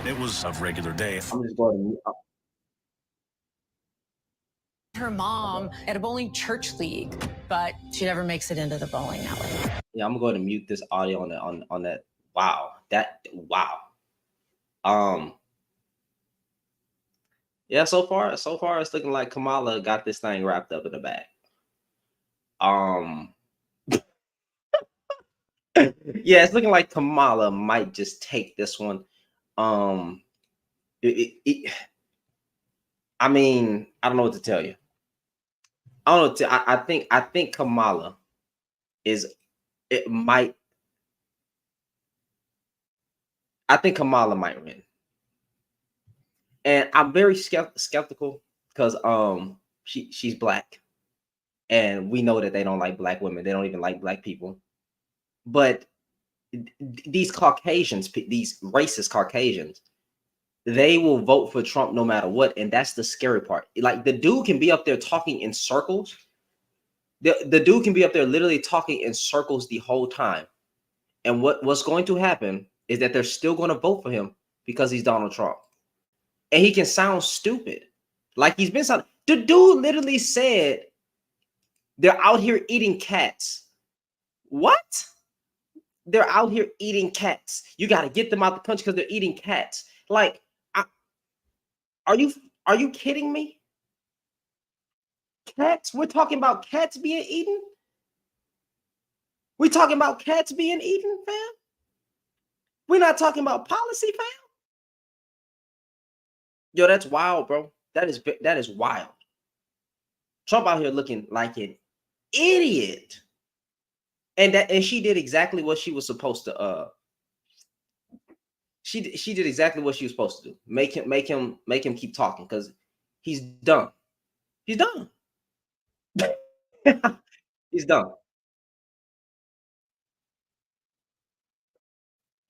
S7: It was a regular day.
S6: I'm just going to.
S8: Her mom at a bowling church league, but she never makes it into the bowling alley.
S6: Yeah, I'm going to mute this audio on that. Wow. Yeah, so far it's looking like Kamala got this thing wrapped up in the bag. Yeah, it's looking like Kamala might just take this one. I mean, I don't know what to tell you. I don't know. I think Kamala might win. And I'm very skeptical because she's black, and we know that they don't like black women. They don't even like black people. But these Caucasians, these racist Caucasians, they will vote for Trump no matter what, and that's the scary part. Like, the dude can be up there talking in circles. The dude can be up there literally talking in circles the whole time, and what's going to happen is that they're still going to vote for him because he's Donald Trump. And he can sound stupid. Like he's been sounding. The dude literally said they're out here eating cats. What? They're out here eating cats. You got to get them out the country because they're eating cats. Like, are you kidding me? Cats? We're talking about cats being eaten? We're talking about cats being eaten, fam? We're not talking about policy, fam? Yo, that's wild, bro. That is wild. Trump out here looking like an idiot. And she did exactly what she was supposed to she did exactly what she was supposed to do. Make him keep talking because he's dumb. He's dumb. He's dumb.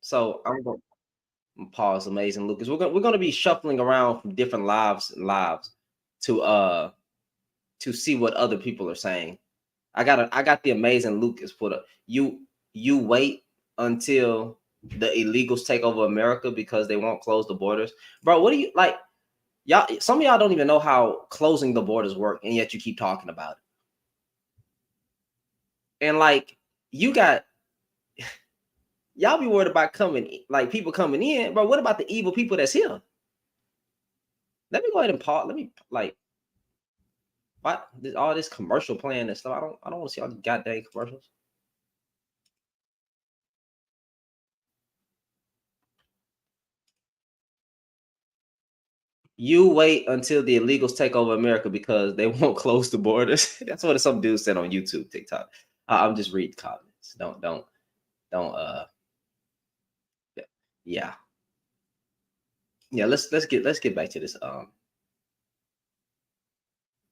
S6: So I'm going to pause. Amazing Lucas. We're going to be shuffling around from different lives to see what other people are saying. I got the Amazing Lucas put up. You wait until the illegals take over America because they won't close the borders. Bro, what do you like? Y'all, some of y'all don't even know how closing the borders work, and yet you keep talking about it. And like, you got y'all be worried about people coming in, bro. What about the evil people that's here? Let me go ahead and pause. Let me what all this commercial playing and stuff. I don't want to see all the goddamn commercials. You wait until the illegals take over America because they won't close the borders. That's what some dude said on YouTube, TikTok. I'm just reading comments. Don't. Yeah. Let's get back to this.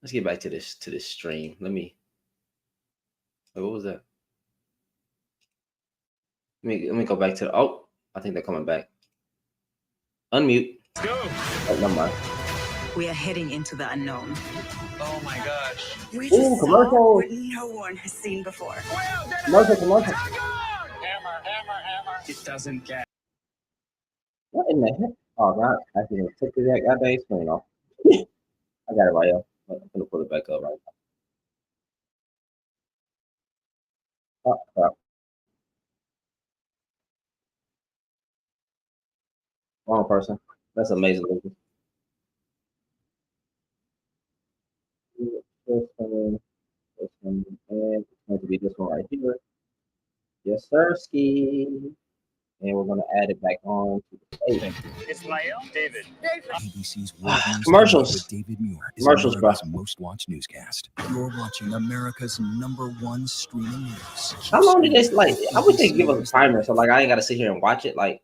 S6: Let's get back to this stream. Let me. What was that? Let me go back to the. Oh, I think they're coming back. Unmute.
S9: Let's go.
S6: Oh, never mind.
S10: We are heading into the unknown.
S9: Oh my gosh.
S10: We just saw what no one has seen before.
S6: Commercial.
S9: Hammer. It doesn't get.
S6: What in the heck? Oh God! I can take that goddamn screen off. I got it right here. I'm gonna put it back up right now. Oh crap! Wrong person. That's Amazing Lucas. And it's going to be this one right here. Yes, sir, ski. And we're going to add it back on to the page.
S9: Ismail, David.
S7: ABC's World News
S6: Commercials.
S7: with David Muir is
S6: Commercials, bro.
S7: America's most watched newscast. You're watching America's #1 streaming news.
S6: How long did this, like, I wish they could give us a timer so, like, I ain't got to sit here and watch it. Like,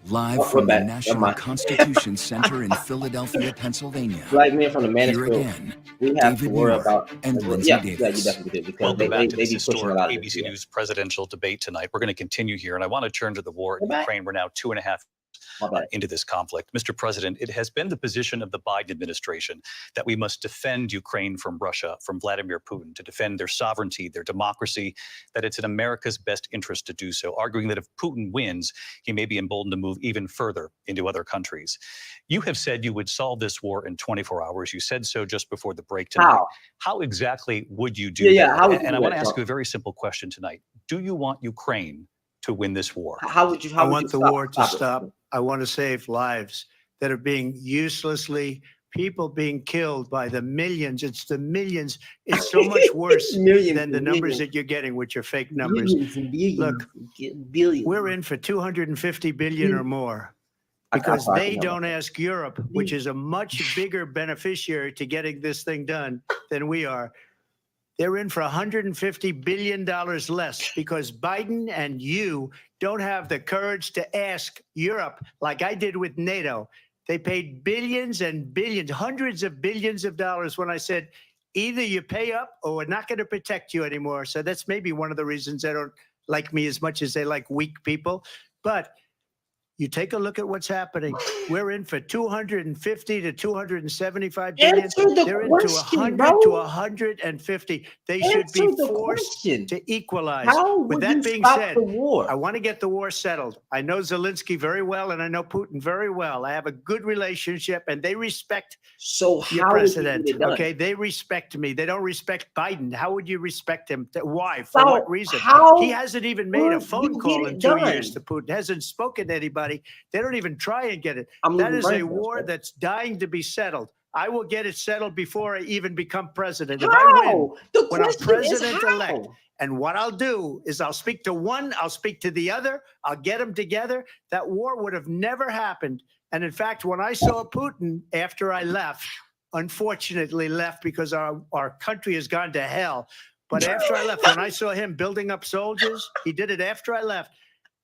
S7: Live
S6: we're
S7: from the
S6: back. Never
S7: National
S6: mind.
S7: Constitution Center in Philadelphia, Pennsylvania.
S6: Black men from the
S7: Here
S6: Mansfield,
S7: again,
S6: we have
S7: David
S6: to worry
S7: Muir
S6: about.
S7: and Lindsay
S6: Yeah,
S7: Davis.
S6: you definitely did, because
S3: Welcome
S6: they
S3: back to
S6: be
S3: this
S6: pushing a
S3: historic
S6: lot of
S3: ABC
S6: this.
S3: News presidential debate tonight. We're going to continue here, and I want to turn to the war in
S6: Go back.
S3: Ukraine. We're now 2.5
S6: My bad.
S3: into this conflict. Mr. President, it has been the position of the Biden administration that we must defend Ukraine from Russia, from Vladimir Putin, to defend their sovereignty, their democracy, that it's in America's best interest to do so, arguing that if Putin wins, he may be emboldened to move even further into other countries. You have said you would solve this war in 24 hours. You said so just before the break tonight.
S6: How?
S3: How exactly would you do
S6: Yeah,
S3: that?
S6: how would you
S3: And I
S6: do
S3: want to
S6: that,
S3: ask
S6: Trump?
S3: you a very simple question tonight. Do you want Ukraine to win this war?
S6: How would you? How
S4: I
S6: would
S4: want
S6: you
S4: the
S6: stop-
S4: war to
S6: stop it?
S4: stop. I want to save lives that are being uselessly, people being killed by the millions. It's the millions. It's so much worse
S6: Millions
S4: than the
S6: and
S4: numbers
S6: millions.
S4: that you're getting with your fake numbers.
S6: Billions and billions.
S4: Look,
S6: billions.
S4: We're in for 250 billion or more
S6: I-
S4: because
S6: I
S4: they
S6: know.
S4: don't ask Europe, which is a much bigger beneficiary to getting this thing done than we are. They're in for $150 billion less because Biden and you don't have the courage to ask Europe like I did with NATO. They paid billions and billions, hundreds of billions of dollars when I said, either you pay up or we're not going to protect you anymore. So that's maybe one of the reasons they don't like me as much as they like weak people. But you take a look at what's happening. We're in for 250 to 275 billion.
S6: Answer the
S4: They're into
S6: question,
S4: 100
S6: bro.
S4: to 150. They should be
S6: Answer the
S4: forced
S6: question.
S4: to equalize.
S6: How
S4: With
S6: would
S4: that
S6: you
S4: being
S6: stop
S4: said,
S6: the war?
S4: I want to get the war settled. I know Zelensky very well, and I know Putin very well. I have a good relationship, and they respect
S6: So
S4: your
S6: how would you
S4: president.
S6: get it done?
S4: Okay, they respect me. They don't respect Biden. How would you respect him? Why? For
S6: So
S4: what reason?
S6: how
S4: He hasn't even made a
S6: would
S4: phone
S6: you
S4: call
S6: get
S4: in
S6: it
S4: 2 years
S6: done?
S4: to Putin. Hasn't spoken to anybody. They don't even try and get it.
S6: I'm
S4: That
S6: losing
S4: is a
S6: brain cells,
S4: war
S6: bro.
S4: that's dying to be settled. I will get it settled before I even become president. If I win,
S6: How? The
S4: when I'm
S6: question is
S4: president-elect,
S6: how?
S4: and what I'll do is I'll speak to one, I'll speak to the other, I'll get them together. That war would have never happened. And in fact, when I saw Putin after I left, unfortunately left because our country has gone to hell. But after I left, when I saw him building up soldiers, he did it after I left.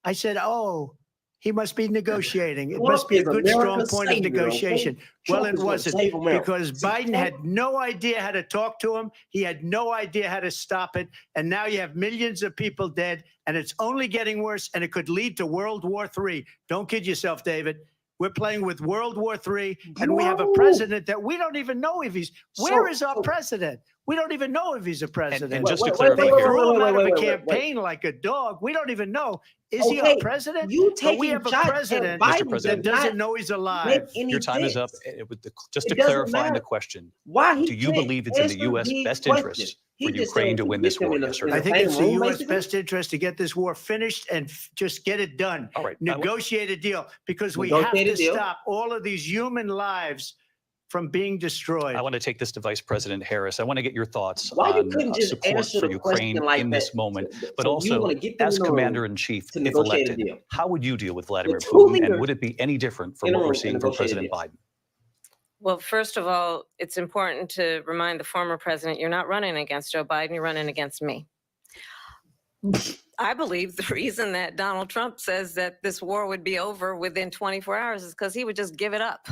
S4: I said, oh, he must be negotiating. It must be a
S6: Trump
S4: good,
S6: is
S4: strong
S6: America's
S4: point of
S6: savior,
S4: negotiation.
S6: okay?
S4: Well,
S6: Trump
S4: it
S6: is gonna
S4: wasn't
S6: save America.
S4: because
S6: See,
S4: Biden
S6: Trump-
S4: had no idea how to talk to him. He had no idea how to stop it. And now you have millions of people dead, and it's only getting worse, and it could lead to World War III. Don't kid yourself, David. We're playing with World War III, and we have a
S6: Bro.
S4: president that we don't even know if he's. Where is our
S6: so-
S4: president? We don't even know if he's a president.
S3: And just to
S6: Wait,
S3: clarify
S4: They
S3: here,
S4: threw him out of a
S6: wait.
S4: campaign like a dog. We don't even know. Is he
S6: Okay,
S4: our president?
S6: You
S4: But we
S6: taking
S4: have a
S6: shots at
S4: president
S6: Biden
S3: Mr. President.
S4: that
S6: does
S4: doesn't
S6: not
S4: know he's
S6: make
S4: alive.
S6: any
S3: your time is up.
S6: sense.
S3: Just
S6: It
S3: to
S6: doesn't
S3: clarify the
S6: matter.
S3: question,
S6: Why he
S3: do you
S6: can't
S3: believe it's in the
S6: answer
S3: U.S.
S6: the
S3: best
S6: question?
S3: interest
S6: He
S3: for
S6: just
S3: Ukraine
S6: said
S3: to
S6: to
S3: win
S6: get
S3: this
S6: them
S3: war,
S6: in the-
S3: yes or
S6: in
S3: no?
S4: I
S6: the
S4: think
S6: same
S4: it's the
S6: room,
S4: U.S.
S6: basically?
S4: best interest to get this war finished and just get it done.
S3: All right.
S4: Negotiate a deal because we have
S6: Negotiate a
S4: to
S6: deal.
S4: stop all of these human lives from being destroyed.
S3: I want to take this to Vice President Harris. I want to get your thoughts
S6: Why you
S3: on
S6: couldn't just
S3: support
S6: answer
S3: for
S6: the
S3: Ukraine
S6: question like
S3: in this
S6: that?
S3: moment,
S6: So
S3: but
S6: you
S3: also
S6: wanna get them
S3: as
S6: in the room
S3: Commander-in-Chief,
S6: to
S3: if
S6: negotiate a
S3: elected,
S6: deal.
S3: how would you deal with Vladimir
S6: two
S3: Putin, and
S6: leaders
S3: would it be any different from
S6: in a
S3: what we're
S6: room
S3: seeing
S6: and
S3: from
S6: negotiate a
S3: President
S6: deal.
S3: Biden?
S1: Well, first of all, it's important to remind the former president, you're not running against Joe Biden, you're running against me. I believe the reason that Donald Trump says that this war would be over within 24 hours is because he would just give it up.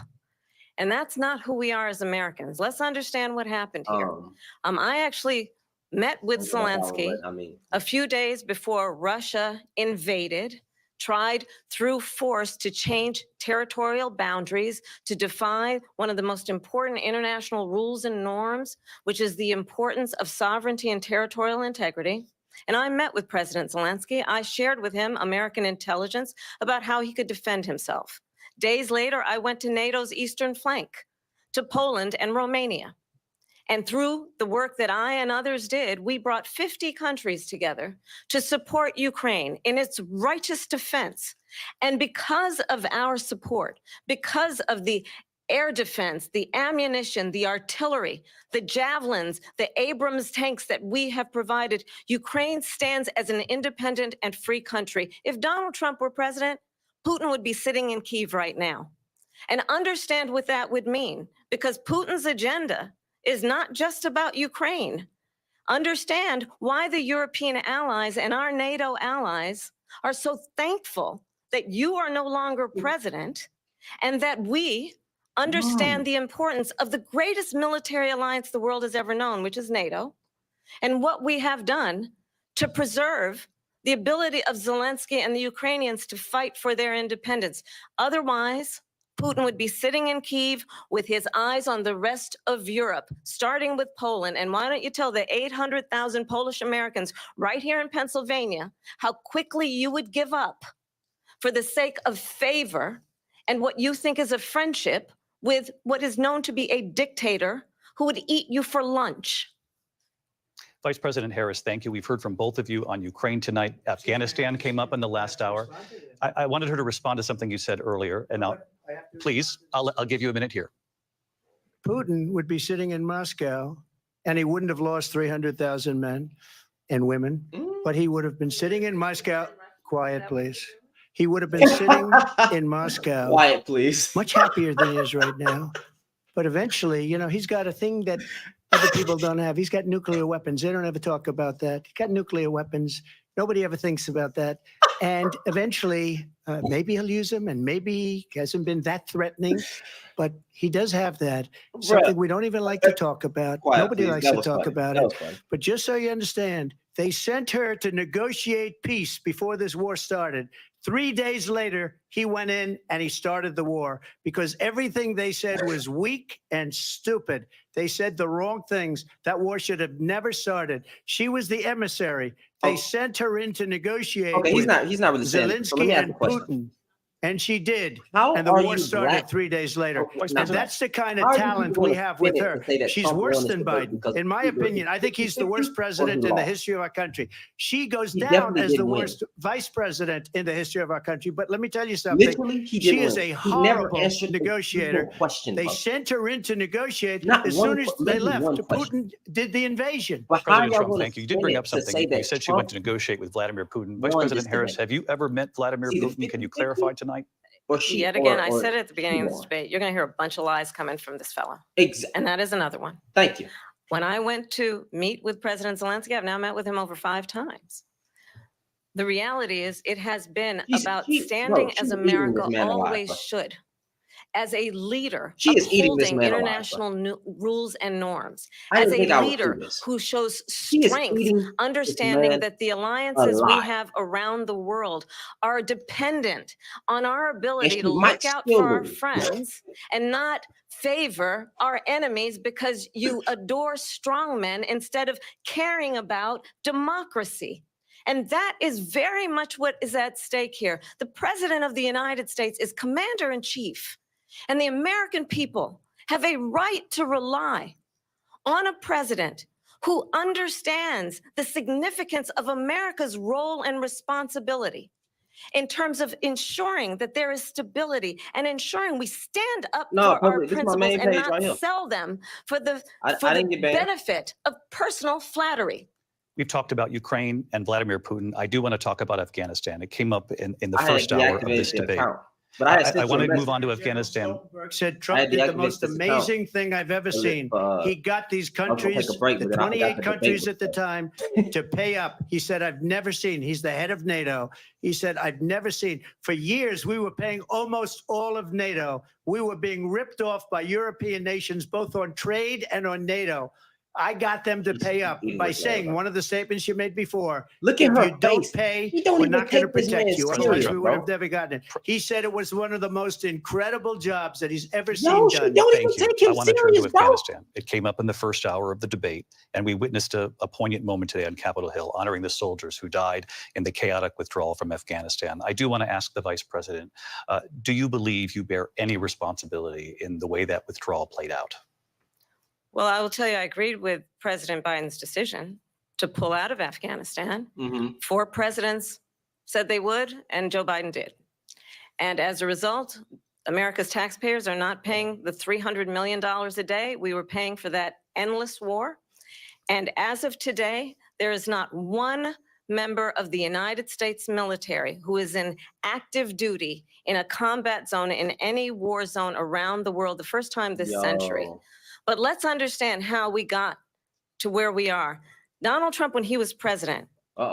S1: And that's not who we are as Americans. Let's understand what happened here. I actually met with Zelensky a few days before Russia invaded, tried through force to change territorial boundaries, to defy one of the most important international rules and norms, which is the importance of sovereignty and territorial integrity. And I met with President Zelensky. I shared with him American intelligence about how he could defend himself. Days later, I went to NATO's eastern flank, to Poland and Romania. And through the work that I and others did, we brought 50 countries together to support Ukraine in its righteous defense. And because of our support, because of the air defense, the ammunition, the artillery, the javelins, the Abrams tanks that we have provided, Ukraine stands as an independent and free country. If Donald Trump were president, Putin would be sitting in Kyiv right now. And understand what that would mean, because Putin's agenda is not just about Ukraine. Understand why the European allies and our NATO allies are so thankful that you are no longer president, and that we understand the importance of the greatest military alliance the world has ever known, which is NATO, and what we have done to preserve the ability of Zelensky and the Ukrainians to fight for their independence. Otherwise, Putin would be sitting in Kyiv with his eyes on the rest of Europe, starting with Poland. And why don't you tell the 800,000 Polish Americans right here in Pennsylvania how quickly you would give up for the sake of favor and what you think is a friendship with what is known to be a dictator who would eat you for lunch.
S3: Vice President Harris, thank you. We've heard from both of you on Ukraine tonight. Afghanistan came up in the last hour. I wanted her to respond to something you said earlier. And now, please, I'll give you a minute here.
S4: Putin would be sitting in Moscow, and he wouldn't have lost 300,000 men and women, but he would have been sitting in Moscow. Quiet, please. He would have been sitting in Moscow.
S6: Quiet, please.
S4: Much happier than he is right now. But eventually, you know, he's got a thing that other people don't have. He's got nuclear weapons. They don't ever talk about that. He's got nuclear weapons. Nobody ever thinks about that. And eventually, maybe he'll use them, and maybe he hasn't been that threatening, but he does have that. Something we don't even like to talk about.
S6: Quiet,
S4: Nobody
S6: please.
S4: likes
S6: That
S4: to
S6: was
S4: talk
S6: funny.
S4: about
S6: That
S4: it.
S6: was funny.
S4: But just so you understand, they sent her to negotiate peace before this war started. 3 days later, he went in and he started the war because everything they said was weak and stupid. They said the wrong things. That war should have never started. She was the emissary. They sent her in to negotiate.
S6: Okay, he's
S4: with
S6: not really saying it. So let
S4: Zelensky
S6: me ask
S4: and
S6: a question.
S4: Putin. And she did.
S6: How
S4: and the
S6: are
S4: war
S6: you
S4: started
S6: black?
S4: 3 days later.
S6: Okay,
S4: And that's the kind
S6: how
S4: of
S6: are you
S4: talent
S6: people
S4: we
S6: gonna
S4: have with
S6: spin it
S4: her.
S6: to say that
S4: She's
S6: Trump
S4: worse
S6: won this
S4: than
S6: debate
S4: Biden.
S6: because
S4: In my
S6: he did
S4: opinion, I think he's the worst president in the
S6: lost?
S4: history of our country. She goes
S6: He
S4: down
S6: definitely
S4: as the
S6: didn't win.
S4: worst vice president in the history of our country. But let me tell you something.
S6: Literally, he
S4: She
S6: didn't
S4: is
S6: win.
S4: a
S6: He never
S4: horrible
S6: answered the
S4: negotiator.
S6: single question.
S4: They
S6: bro.
S4: sent her in to negotiate.
S6: Not
S4: As
S6: one
S4: soon as
S6: que-
S4: they
S6: maybe
S4: left,
S6: one
S4: Putin
S6: question.
S4: did the invasion.
S6: But how
S3: President
S6: y'all
S3: Trump,
S6: gonna
S3: thank you. You did
S6: spin
S3: bring
S6: it
S3: up
S6: to
S3: something.
S6: say
S3: You
S6: that
S3: said she went to
S6: Trump
S3: negotiate with Vladimir Putin. Vice
S6: won
S3: President
S6: this
S3: Harris,
S6: debate?
S3: have you ever met Vladimir
S6: See, the
S3: Putin? Can you
S6: 50-50?
S3: clarify tonight?
S6: Or she,
S1: Yet again, I
S6: or
S1: said it at the beginning of
S6: he
S1: this
S6: won?
S1: debate, you're going to hear a bunch of lies coming from this fellow.
S6: Exactly.
S1: And that is another one.
S6: Thank you.
S1: When I went to meet with President Zelensky, I've now met with him over 5 times. The reality is it has been about standing as
S6: she's eating
S1: America
S6: this man alive,
S1: always
S6: bro.
S1: should, as a leader,
S6: She is eating this
S1: upholding
S6: man alive,
S1: international rules and norms,
S6: I
S1: as
S6: didn't
S1: a
S6: think I would do
S1: leader
S6: this.
S1: who shows
S6: She is
S1: strength,
S6: eating this
S1: understanding
S6: man
S1: that the alliances we
S6: alive.
S1: have around the world are dependent on our ability
S6: she
S1: to
S6: might
S1: look out
S6: still
S1: for our
S6: lose.
S1: friends and not favor our enemies because you adore strong men instead of caring about democracy. And that is very much what is at stake here. The President of the United States is commander in chief, and the American people have a right to rely on a president who understands the significance of America's role and responsibility in terms of ensuring that there is stability and ensuring we stand up for our
S6: public, this is my
S1: principles
S6: main
S1: and
S6: page
S1: not
S6: right here.
S1: sell them for the,
S6: I didn't get banned.
S1: benefit of personal flattery.
S3: We've talked about Ukraine and Vladimir Putin. I do want to talk about Afghanistan. It came up in the
S6: I had
S3: first hour of
S6: deactivated
S3: this
S6: the
S3: debate.
S6: account, but I, had
S3: I want to
S6: sent you a
S3: move on to
S6: message.
S3: Afghanistan.
S4: Stoltenberg said
S6: I
S4: Trump
S6: had
S4: did the
S6: deactivated
S4: most
S6: this account.
S4: amazing thing I've ever seen. He got these
S6: I was gonna take
S4: countries,
S6: a break,
S4: the
S6: but then I forgot
S4: 28
S6: the
S4: countries
S6: debate
S4: at the
S6: was
S4: time, to pay up. He said, I've never seen, he's the head of NATO. He said, I've never seen. For years, we were paying almost all of NATO. We were being ripped off by European nations, both on trade and on NATO. I got them to pay up by saying one of the statements you made before.
S6: Look at
S4: if
S6: her
S4: you don't
S6: face.
S4: pay,
S6: He don't
S4: we're
S6: even
S4: not going to
S6: take this
S4: protect
S6: man
S4: you.
S6: serious,
S4: Otherwise, we would
S6: bro.
S4: have never gotten it. He said it was one of the most incredible jobs that he's ever
S6: Yo,
S4: seen
S6: she
S4: done.
S6: don't
S3: Thank
S6: even
S3: you.
S6: take him
S3: I want to turn
S6: serious,
S3: to
S6: bro.
S3: Afghanistan. It came up in the first hour of the debate, and we witnessed a poignant moment today on Capitol Hill, honoring the soldiers who died in the chaotic withdrawal from Afghanistan. I do want to ask the Vice President, do you believe you bear any responsibility in the way that withdrawal played out?
S1: Well, I will tell you, I agreed with President Biden's decision to pull out of Afghanistan. 4 presidents said they would, and Joe Biden did. And as a result, America's taxpayers are not paying the $300 million a day we were paying for that endless war. And as of today, there is not one member of the United States military who is in active duty in a combat zone in any war zone around the world, the first time this century. But let's understand how we got to where we are. Donald Trump, when he was president,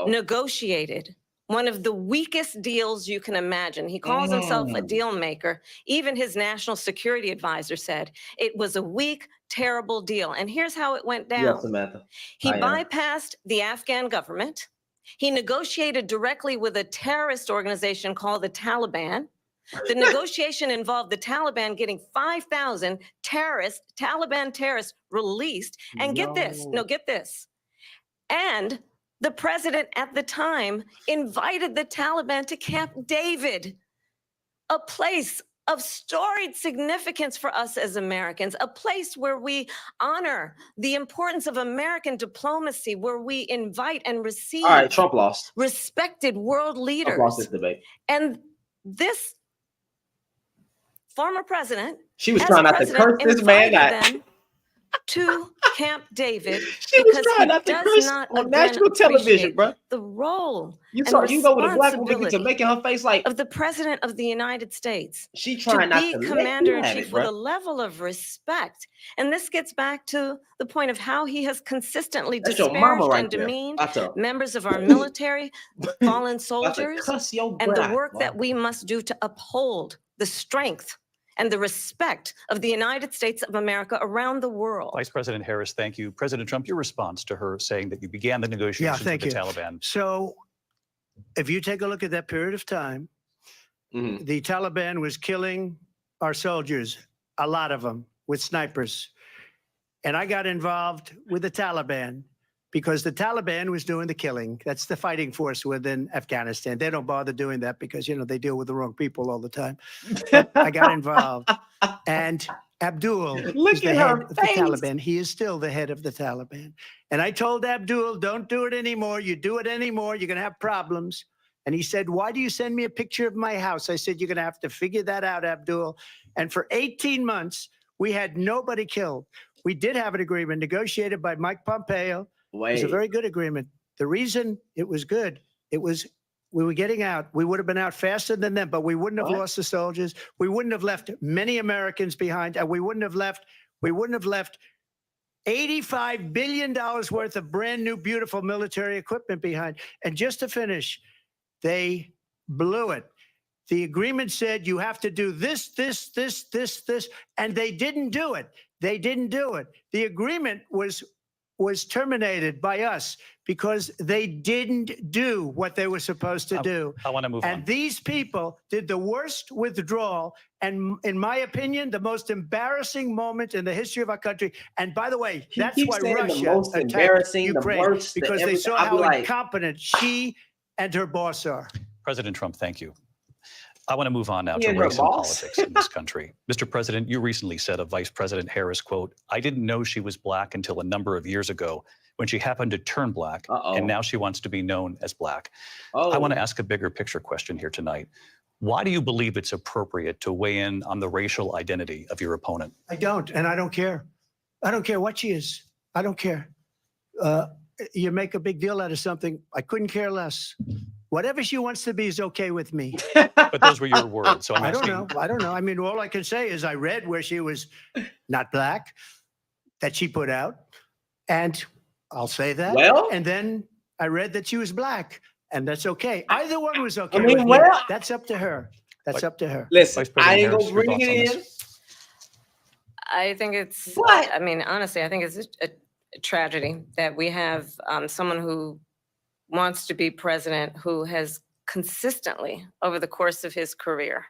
S1: negotiated one of the weakest deals you can imagine. He calls himself a deal maker. Even his national security advisor said it was a weak, terrible deal. And here's how it went down.
S6: Yes, Samantha.
S1: He bypassed the Afghan government. He negotiated directly with a terrorist organization called the Taliban. The negotiation involved the Taliban getting 5,000 Taliban terrorists released. And get this, get this. And the president at the time invited the Taliban to Camp David, a place of storied significance for us as Americans, a place where we honor the importance of American diplomacy, where we invite and receive
S6: All right, Trump lost.
S1: Respected world leaders.
S6: Trump lost this debate.
S1: And this former president,
S6: she was trying not to curse this man out.
S1: To Camp David,
S6: she was trying not to curse on national television, bro.
S1: The role
S6: you know with a black woman to making her face like
S1: of the president of the United States.
S6: She trying not to
S1: be commander in chief with a level of respect, and this gets back to the point of how he has consistently disparaged and demeaned members of our military, fallen soldiers, and the work that we must do to uphold the strength and the respect of the United States of America around the world.
S3: Vice President Harris, thank you. President Trump, your response to her saying that you began the negotiations with the Taliban.
S4: So if you take a look at that period of time, the Taliban was killing our soldiers, a lot of them, with snipers. And I got involved with the Taliban because the Taliban was doing the killing. That's the fighting force within Afghanistan. They don't bother doing that because, they deal with the wrong people all the time. But I got involved. And Abdul is the head of the Taliban. He is still the head of the Taliban. And I told Abdul, don't do it anymore. You do it anymore, you're going to have problems. And he said, why do you send me a picture of my house? I said, you're going to have to figure that out, Abdul. And for 18 months, we had nobody killed. We did have an agreement negotiated by Mike Pompeo. It was a very good agreement. The reason it was good, we were getting out. We would have been out faster than them, but we wouldn't have lost the soldiers. We wouldn't have left many Americans behind, and we wouldn't have left $85 billion worth of brand new, beautiful military equipment behind. And just to finish, they blew it. The agreement said you have to do this, and they didn't do it. They didn't do it. The agreement was terminated by us because they didn't do what they were supposed to do.
S3: I want to move on.
S4: And these people did the worst withdrawal, and in my opinion, the most embarrassing moment in the history of our country. And by the way, that's why Russia attacked Ukraine, because they saw how incompetent she and her boss are.
S3: President Trump, thank you. I want to move on now to race and politics in this country. Mr. President, you recently said of Vice President Harris, quote, I didn't know she was black until a number of years ago when she happened to turn black, and now she wants to be known as black. I want to ask a bigger picture question here tonight. Why do you believe it's appropriate to weigh in on the racial identity of your opponent?
S4: I don't, and I don't care. I don't care what she is. I don't care. You make a big deal out of something. I couldn't care less. Whatever she wants to be is okay with me.
S3: But those were your words. So
S4: I don't know. I mean, all I can say is I read where she was not black, that she put out, and I'll say that.
S6: Well,
S4: and then I read that she was black, and that's okay. Either one was okay. That's up to her. That's up to her.
S6: Listen, I ain't gonna bring it in.
S1: I think it's. What? I mean, honestly, I think it's a tragedy that we have someone who wants to be president who has consistently, over the course of his career,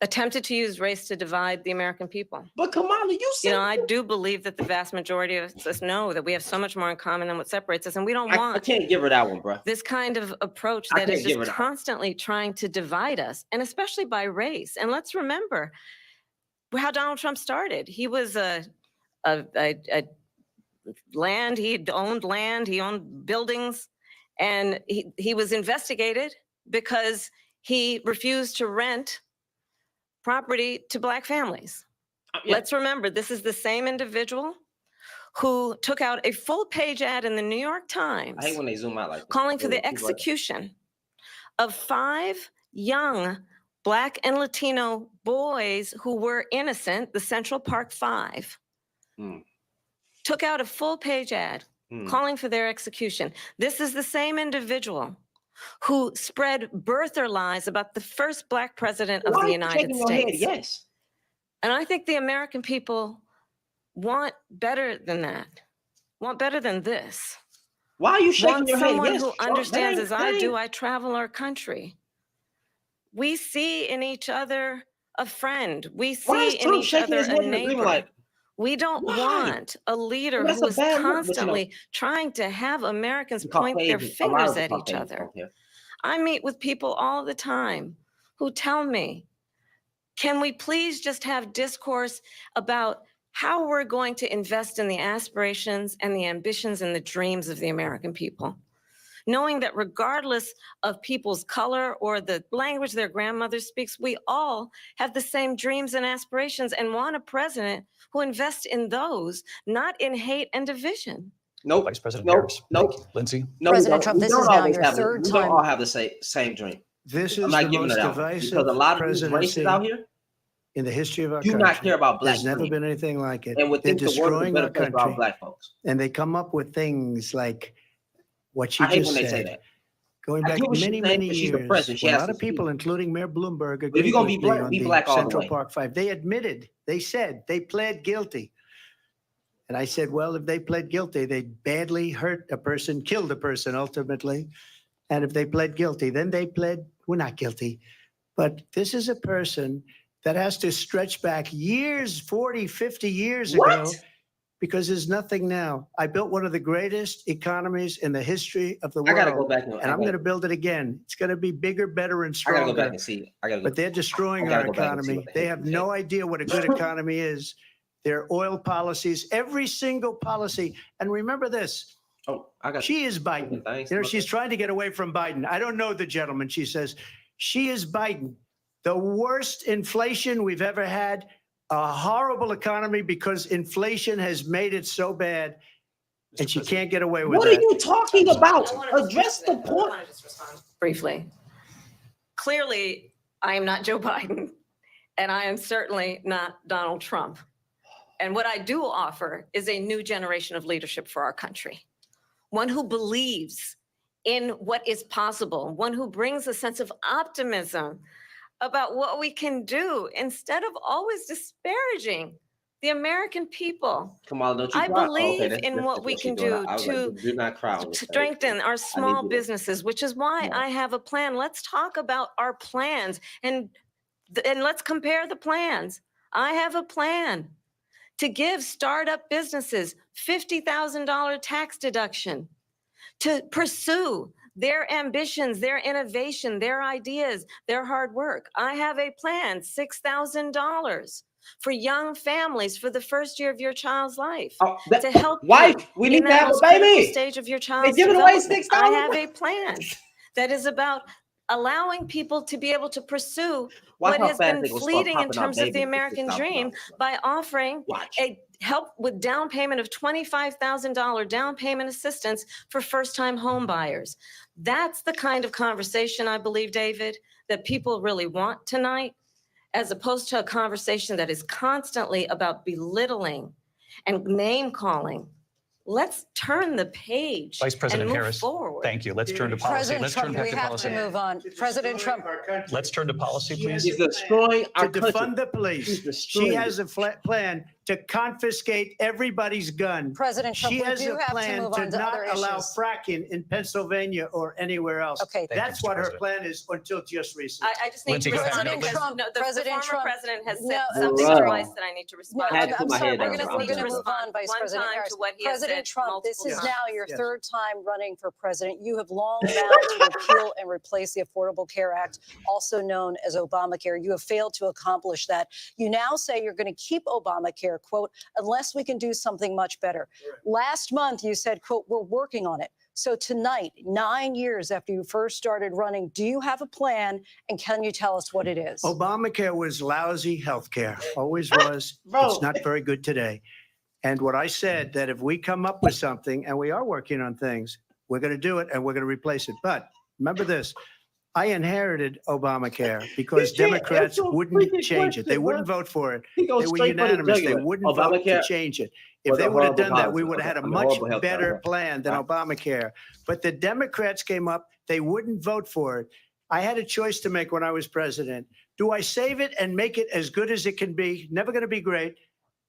S1: attempted to use race to divide the American people.
S6: But Kamala, you said...
S1: I do believe that the vast majority of us know that we have so much more in common than what separates us, and we don't want...
S6: I can't give her that one, bro.
S1: This kind of approach that is just constantly trying to divide us, and especially by race. And let's remember how Donald Trump started. He was land, he owned buildings, and he was investigated because he refused to rent property to Black families.
S2: Yeah.
S1: Let's remember, this is the same individual who took out a full-page ad in the New York Times
S6: I hate when they zoom out like that.
S1: calling for the
S6: People are-
S1: execution of 5 young Black and Latino boys who were innocent, the Central Park 5. Took out a full-page ad calling for their execution. This is the same individual who spread birther lies about the first Black president of the United States.
S6: Yes.
S1: And I think the American people want better than that, want better than this.
S6: Why are you shaking
S1: Want
S6: your head?
S1: someone
S6: Yes,
S1: who
S6: Trump.
S1: understands,
S6: That
S1: as
S6: ain't-
S1: I
S6: that
S1: do,
S6: ain't-
S1: I travel our country. We see in each other a friend. We
S6: Why is
S1: see in
S6: Trump
S1: each
S6: shaking
S1: other
S6: his
S1: a
S6: head in agreement
S1: neighbor.
S6: like,
S1: We don't
S6: why?
S1: want a leader
S6: Well, that's
S1: who
S6: a
S1: is
S6: bad look, but, you know,
S1: constantly trying to have Americans
S6: the
S1: point their
S6: Caucasians- a lot
S1: fingers
S6: of the
S1: at each
S6: Caucasians
S1: other.
S6: don't care.
S1: I meet with people all the time who tell me, can we please just have discourse about how we're going to invest in the aspirations and the ambitions and the dreams of the American people? Knowing that regardless of people's color or the language their grandmother speaks, we all have the same dreams and aspirations and want a president who invests in those, not in hate and division.
S6: Nope.
S3: Vice President
S6: Nope.
S3: Harris.
S6: Nope.
S3: Thank you. Lindsay?
S6: No,
S5: President
S6: we don't.
S5: Trump,
S6: We
S5: this
S6: don't
S5: is now
S6: always
S5: your
S6: have
S5: third
S6: We don't
S5: time-
S6: all have the same dream.
S4: This
S6: I'm
S4: is
S6: not
S4: the
S6: giving
S4: most
S6: it out
S4: divisive
S6: because a lot of these racists
S4: presidency
S6: out here
S4: in the history of our
S6: do
S4: country.
S6: not care about Black
S4: There's never
S6: people
S4: been anything like it.
S6: and would
S4: They're
S6: think the world is a
S4: destroying
S6: better
S4: our
S6: place for our
S4: country,
S6: Black folks.
S4: and they come up with things like what she
S6: I hate
S4: just
S6: when they say
S4: said.
S6: that.
S4: Going
S6: I
S4: back
S6: get what she's
S4: many,
S6: saying,
S4: many
S6: but she's the
S4: years,
S6: president. She
S4: when a
S6: has
S4: lot
S6: to
S4: of people, including Mayor Bloomberg,
S6: If you're
S4: agreed
S6: gonna
S4: with
S6: be
S4: me
S6: black,
S4: on
S6: be
S4: the
S6: black all the
S4: Central
S6: way.
S4: Park 5. They admitted, they said, they pled guilty. And I said, well, if they pled guilty, they badly hurt a person, killed a person ultimately. And if they pled guilty, then they pled, we're not guilty. But this is a person that has to stretch back years, 40, 50 years ago,
S6: What?
S4: because there's nothing now. I built one of the greatest economies in the history of the
S6: I gotta go
S4: world,
S6: back
S4: and I'm going to build it again. It's going to be bigger, better, and
S6: I gotta go back
S4: stronger.
S6: and see. I gotta go.
S4: But they're destroying
S6: I gotta
S4: our
S6: go back and see
S4: economy.
S6: what the
S4: They
S6: heck
S4: have
S6: you
S4: no idea what a good economy is. Their oil policies, every single policy. And remember this,
S6: Oh, I got.
S4: she is Biden.
S6: Thanks.
S4: You know, she's trying to get away from Biden. I don't know the gentleman. She says, she is Biden. The worst inflation we've ever had, a horrible economy because inflation has made it so bad, and she can't get away with
S6: What are
S4: that.
S6: you talking about?
S1: I wanna just
S6: Address the
S1: respond- I
S6: point.
S1: wanna just respond briefly. Clearly, I am not Joe Biden, and I am certainly not Donald Trump. And what I do offer is a new generation of leadership for our country. One who believes in what is possible, one who brings a sense of optimism about what we can do instead of always disparaging the American people.
S6: Kamala, don't you
S1: I
S6: cry?
S1: believe in what we can do
S6: I was
S1: to
S6: like, do not cry. on
S1: to
S6: this stage.
S1: strengthen our small
S6: you to-
S1: businesses, which is why
S6: No.
S1: I have a plan. Let's talk about our plans and let's compare the plans. I have a plan to give startup businesses $50,000 tax deduction to pursue their ambitions, their innovation, their ideas, their hard work. I have a plan, $6,000 for young families for the first year of your child's life
S6: Oh,
S1: to help
S6: wife,
S1: you
S6: we
S1: in
S6: need to
S1: that
S6: have a
S1: most critical
S6: baby.
S1: stage of your
S6: They're
S1: child's
S6: giving away
S1: development.
S6: $6,000.
S1: I have a plan that is about allowing people to be able to pursue
S6: Watch
S1: what
S6: how
S1: has
S6: fast
S1: been
S6: they gonna start
S1: fleeting in
S6: popping out
S1: terms of the
S6: babies with
S1: American
S6: $6,000.
S1: dream by offering
S6: Watch.
S1: a help with down payment of $25,000 down payment assistance for first-time home buyers. That's the kind of conversation, I believe, David, that people really want tonight, as opposed to a conversation that is constantly about belittling and name-calling. Let's turn the page
S3: Vice President
S1: and move
S3: Harris,
S1: forward.
S3: thank you. Let's turn to policy.
S5: President
S3: Let's turn
S5: Trump,
S3: back
S5: we
S3: to
S5: have
S3: policy.
S5: to move on. President Trump,
S3: Let's turn to policy, please.
S6: She's destroying our
S4: To
S6: country.
S4: defund the police.
S6: She's
S4: She
S6: destroying
S4: has a plan to confiscate everybody's gun.
S5: President Trump,
S4: She
S5: we
S4: has
S5: do
S4: a
S5: have to
S4: plan
S5: move
S4: to
S5: on to
S4: not
S5: other
S4: allow
S5: issues.
S4: fracking in Pennsylvania or anywhere else.
S5: Okay.
S3: Thank you,
S4: That's
S3: Mr.
S4: what her
S3: President.
S4: plan is until just recently.
S1: I just need
S3: Lindsay,
S1: to
S3: go ahead.
S1: respond
S5: President
S1: because
S5: Trump,
S1: the
S5: President
S1: former
S5: Trump,
S1: president has
S5: no,
S1: said
S5: I'm
S1: something
S6: sorry.
S1: twice that I need to
S5: No,
S1: respond.
S6: I had to
S5: I'm
S6: put my
S5: sorry.
S6: head
S5: We're
S6: down.
S5: going
S6: I'm
S5: to
S6: sorry.
S5: move on, Vice
S1: One
S5: President
S1: time
S5: Harris.
S1: to what he has
S5: President
S1: said
S5: Trump, this
S1: multiple
S5: is
S1: times.
S5: now your
S4: Yes.
S5: third time running for president. You have long vowed to repeal and replace the Affordable Care Act, also known as Obamacare. You have failed to accomplish that. You now say you're going to keep Obamacare, quote, unless we can do something much better. Last month, you said, quote, we're working on it. So tonight, 9 years after you first started running, do you have a plan? And can you tell us what it is?
S4: Obamacare was lousy health care, always was. It's not very good today. And what I said, that if we come up with something, and we are working on things, we're going to do it and we're going to replace it. But remember this, I inherited Obamacare because Democrats wouldn't change it. They wouldn't vote for it. They were unanimous. They wouldn't vote to change it. If they would have done that, we would have had a much better plan than Obamacare. But the Democrats came up. They wouldn't vote for it. I had a choice to make when I was president. Do I save it and make it as good as it can be? Never going to be great.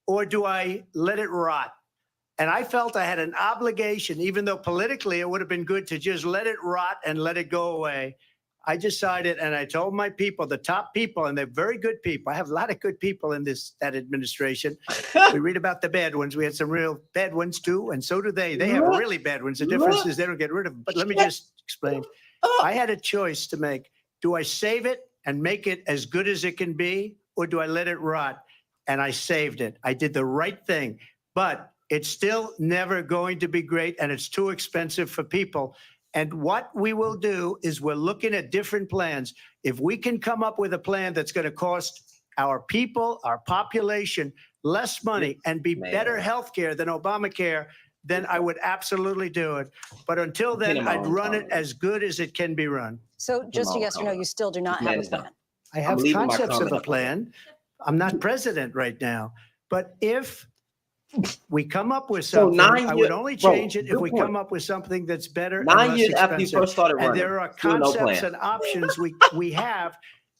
S4: Or do I let it rot? And I felt I had an obligation, even though politically it would have been good to just let it rot and let it go away. I decided, and I told my people, the top people, and they're very good people. I have a lot of good people in that administration. We read about the bad ones. We had some real bad ones too, and so do they. They have really bad ones. The difference is they don't get rid of them. But let me just explain. I had a choice to make. Do I save it and make it as good as it can be, or do I let it rot? And I saved it. I did the right thing. But it's still never going to be great, and it's too expensive for people. And what we will do is we're looking at different plans. If we can come up with a plan that's going to cost our people, our population, less money and be better health care than Obamacare, then I would absolutely do it. But until then, I'd run it as good as it can be run.
S5: So just a yes or no, you still do not have a plan?
S4: I have concepts of a plan. I'm not president right now. But if we come up with something, I would only change it if we come up with something that's better.
S6: 9 years after you first started running,
S4: and there are concepts and options we have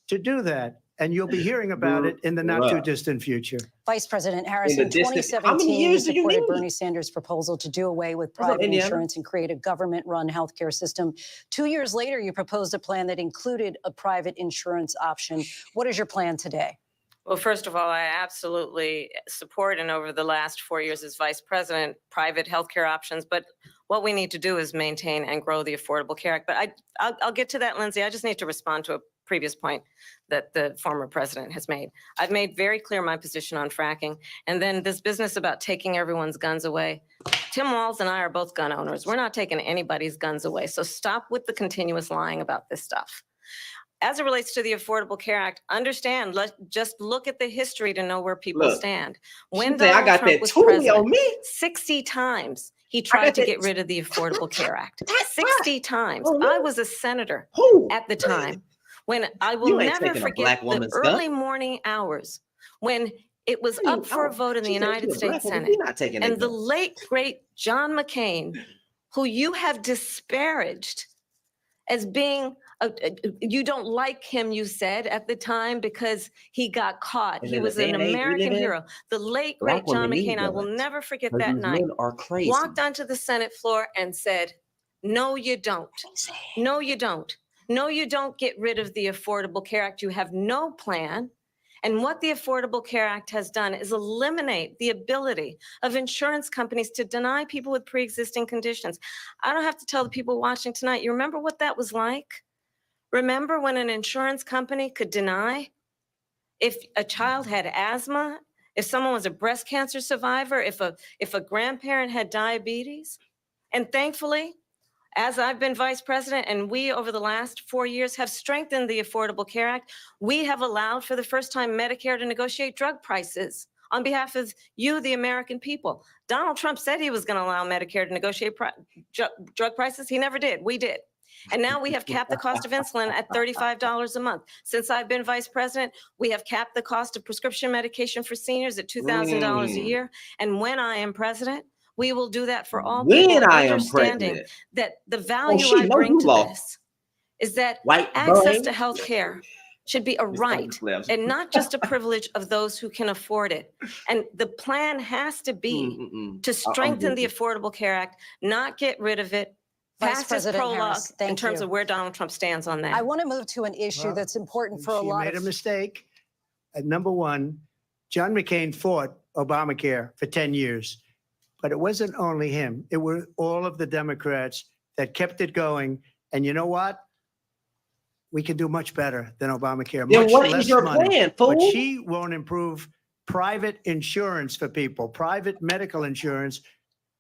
S4: to do that. And you'll be hearing about it in the not too distant future.
S5: Vice President Harris, in 2017, you supported Bernie Sanders' proposal to do away with private insurance and create a government-run healthcare system. 2 years later, you proposed a plan that included a private insurance option. What is your plan today?
S1: Well, first of all, I absolutely support, and over the last 4 years as vice president, private healthcare options. But what we need to do is maintain and grow the Affordable Care Act. But I'll get to that, Lindsay. I just need to respond to a previous point that the former president has made. I've made very clear my position on fracking. And then this business about taking everyone's guns away. Tim Walz and I are both gun owners. We're not taking anybody's guns away. So stop with the continuous lying about this stuff. As it relates to the Affordable Care Act, understand, just look at the history to know where people stand. When Donald Trump was president, 60 times he tried to get rid of the Affordable Care Act. 60 times. I was a senator at the time when I will never forget the early morning hours when it was up for a vote in the United States Senate. And the late, great John McCain, who you have disparaged as being you don't like him, you said at the time, because he got caught. He was an American hero. The late, great John McCain, I will never forget that night, walked onto the Senate floor and said, no, you don't. No, you don't. No, you don't get rid of the Affordable Care Act. You have no plan. And what the Affordable Care Act has done is eliminate the ability of insurance companies to deny people with pre-existing conditions. I don't have to tell the people watching tonight, you remember what that was like? Remember when an insurance company could deny if a child had asthma, if someone was a breast cancer survivor, if a grandparent had diabetes? And thankfully, as I've been vice president and we over the last 4 years have strengthened the Affordable Care Act, we have allowed for the first time Medicare to negotiate drug prices on behalf of you, the American people. Donald Trump said he was going to allow Medicare to negotiate drug prices. He never did. We did. And now we have capped the cost of insulin at $35 a month. Since I've been vice president, we have capped the cost of prescription medication for seniors at $2,000 a year. And when I am president, we will do that for all people, understanding that the value I bring to this is that access to health care should be a right and not just a privilege of those who can afford it. And the plan has to be to strengthen the Affordable Care Act, not get rid of it,
S5: Vice President Harris,
S1: in terms of where Donald Trump stands on that.
S5: I want to move to an issue that's important for a lot of...
S4: She made a mistake. Number one, John McCain fought Obamacare for 10 years. But it wasn't only him. It were all of the Democrats that kept it going. And you know what? We can do much better than Obamacare. Much
S6: what
S4: less
S6: is your
S4: money.
S6: plan, fool?
S4: But she won't improve private insurance for people, private medical insurance.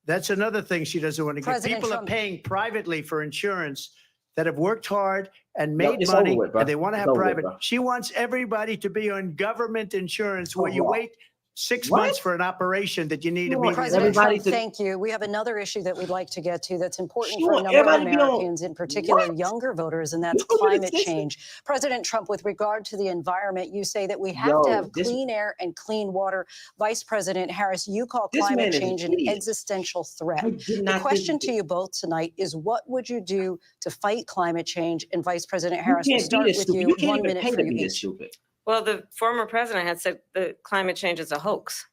S4: That's another thing she doesn't want to get.
S5: President
S4: People
S5: Trump-
S4: are paying privately for insurance that have worked hard and made
S6: it's
S4: money,
S6: over with, bro.
S4: and they want to
S6: It's
S4: have
S6: over with,
S4: private.
S6: bro.
S4: She wants everybody to be on government insurance where you
S6: wow.
S4: wait 6
S6: What?
S4: months for an operation that you need
S6: You want
S4: immediately.
S5: President
S6: everybody
S5: Trump,
S6: to-
S5: thank you. We have another issue that we'd like to get to that's important
S6: She
S5: for a
S6: want
S5: number of
S6: everybody to be on-
S5: Americans, in particular
S6: What?
S5: younger voters, and that's
S6: You put it in
S5: climate
S6: this-
S5: change. President Trump, with regard to the environment, you say that we have to have clean air and clean water. Vice President Harris, you call
S6: This
S5: climate
S6: man is an
S5: change an
S6: idiot.
S5: existential threat.
S6: I did
S5: The
S6: not
S5: question
S6: think
S5: to you both tonight is, what would you do to fight climate change? And Vice President
S6: you
S5: Harris, we'll
S6: can't
S5: start
S6: be this
S5: with
S6: stupid.
S5: you.
S6: You can't
S5: 1
S6: even
S5: minute
S6: pay
S5: for
S6: to
S5: you
S6: be this
S5: each.
S6: stupid.
S1: Well, the former president had said the climate change is a hoax.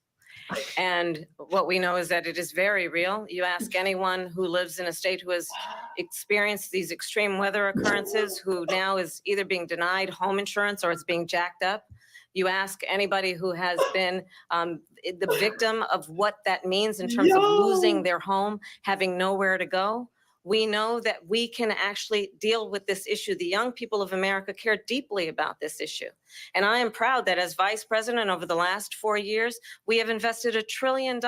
S1: And what we know is that it is very real. You ask anyone who lives in a state who has experienced these extreme weather occurrences, who now is either being denied home insurance or it's being jacked up. You ask anybody who has been the victim of what that means in terms of losing their home, having nowhere to go. We know that we can actually deal with this issue. The young people of America care deeply about this issue. And I am proud that as vice president over the last 4 years, we have invested $1 trillion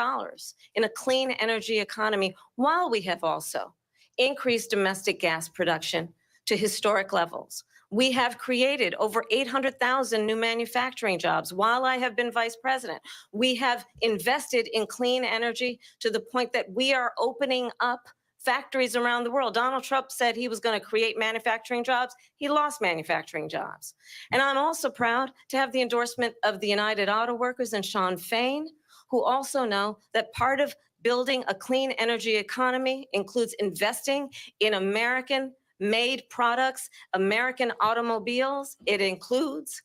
S1: in a clean energy economy, while we have also increased domestic gas production to historic levels. We have created over 800,000 new manufacturing jobs while I have been vice president. We have invested in clean energy to the point that we are opening up factories around the world. Donald Trump said he was going to create manufacturing jobs. He lost manufacturing jobs. And I'm also proud to have the endorsement of the United Auto Workers and Sean Fain, who also know that part of building a clean energy economy includes investing in American-made products, American automobiles. It includes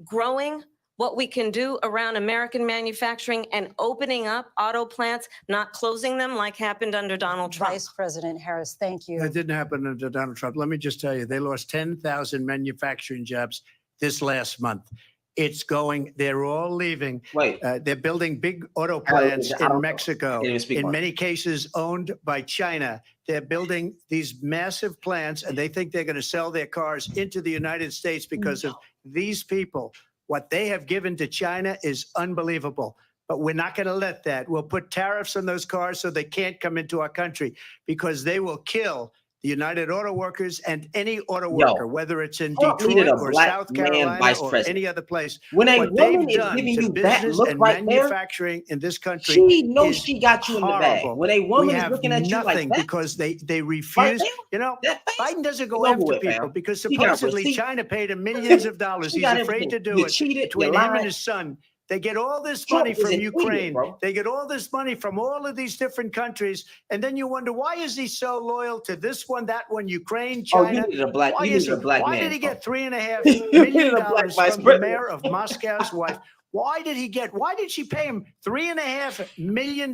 S1: growing what we can do around American manufacturing and opening up auto plants, not closing them like happened under Donald Trump.
S5: Vice President Harris, thank you.
S4: That didn't happen under Donald Trump. Let me just tell you, they lost 10,000 manufacturing jobs this last month. It's going, they're all leaving.
S6: Wait.
S4: They're building big auto
S6: I don't-
S4: plants
S6: I don't-
S4: in Mexico,
S6: can't even speak
S4: in
S6: on it.
S4: many cases owned by China. They're building these massive plants, and they think they're going to sell their cars into the United States because of these people. What they have given to China is unbelievable. But we're not going to let that. We'll put tariffs on those cars so they can't come into our country, because they will kill the United Auto Workers and any auto worker, whether it's in
S6: Trump needed
S4: Detroit
S6: a
S4: or
S6: black
S4: South
S6: man
S4: Carolina
S6: vice
S4: or
S6: president.
S4: any other place.
S6: When a
S4: What
S6: woman
S4: they've
S6: is
S4: done
S6: giving
S4: to
S6: you that
S4: business
S6: look
S4: and
S6: right there,
S4: manufacturing in this country,
S6: she knows
S4: is
S6: she got you in the bag.
S4: horrible.
S6: When a woman
S4: we
S6: is
S4: have
S6: looking at you like
S4: nothing
S6: that,
S4: because they
S6: right
S4: refuse.
S6: there,
S4: You know,
S6: that face,
S4: Biden doesn't go
S6: it's over
S4: after
S6: with,
S4: people
S6: fam.
S4: because
S6: She got
S4: supposedly
S6: receipts.
S4: China paid him millions of dollars.
S6: She
S4: He's
S6: got
S4: afraid to
S6: everything.
S4: do
S6: You
S4: it.
S6: cheated,
S4: Between
S6: you
S4: him and
S6: lied.
S4: his son, they get all this
S6: Trump
S4: money
S6: is
S4: from
S6: an idiot,
S4: Ukraine.
S6: bro.
S4: They get all this money from all of these different countries, and then you wonder, why is he so loyal to this one, that one, Ukraine,
S6: Oh,
S4: China?
S6: you needed a black,
S4: Why
S6: you
S4: is
S6: needed
S4: he?
S6: a black
S4: Why
S6: man.
S4: did he get $3.5
S6: You needed
S4: million
S6: a black vice
S4: from the
S6: president.
S4: mayor of Moscow's wife? Why did he get? Why did she pay him $3.5 million?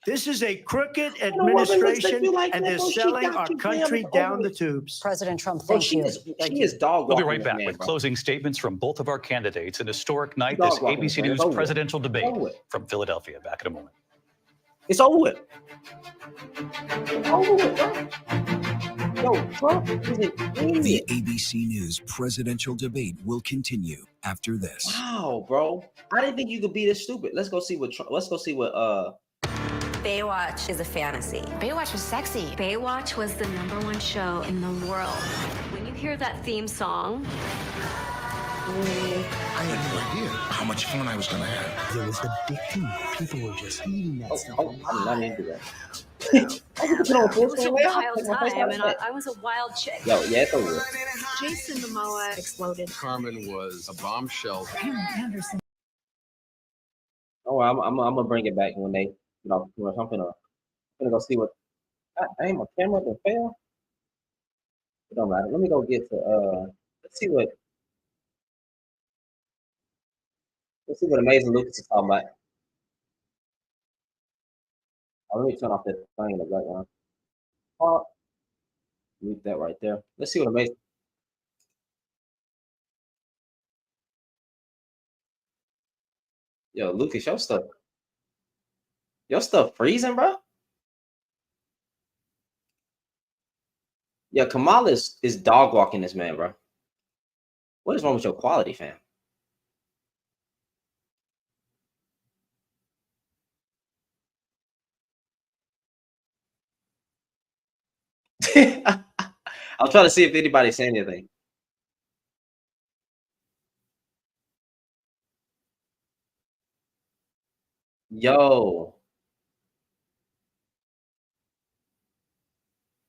S4: This is a crooked administration, and they're selling our country down the tubes.
S5: President Trump,
S6: Bro,
S5: thank
S6: she
S5: you.
S6: is dog
S3: We'll be
S6: walking
S3: right
S6: this
S3: back
S6: man,
S3: with
S6: bro.
S3: closing statements from both of our candidates. An historic night,
S6: Dog
S3: this
S6: walking,
S3: ABC
S6: man.
S3: News
S6: It's over with.
S3: presidential debate
S6: Over with.
S3: from Philadelphia. Back in a moment.
S6: It's over with. It's over with, bro. Yo, Trump is an
S7: The
S6: idiot.
S7: ABC News presidential debate will continue after this.
S6: Wow, bro. I didn't think you could be this stupid. Let's go see what
S11: Baywatch is a fantasy.
S8: Baywatch was sexy.
S11: Baywatch was the #1 show in the world. When you hear that theme song,
S12: I had no idea how much fun I was going to have.
S4: It was addicting. People were just eating that stuff.
S6: I'm not into that.
S11: it was a wild time, and I was a wild chick.
S6: Yo, yeah, it's over with.
S11: Jason Momoa exploded.
S2: Carmen was a bombshell.
S6: Oh, I'm gonna bring it back when they, I'm gonna go see what. God dang, my camera can fail. It don't matter. Let me go get to let's see what Amazing Lucas is talking about. Oh, let me turn off that thing in the background. Oh, mute that right there. Let's see what Amazing. Yo, Lucas, your stuff freezing, bro. Yeah, Kamala is dog walking this man, bro. What is wrong with your quality, fam? I'm trying to see if anybody's saying anything. Yo.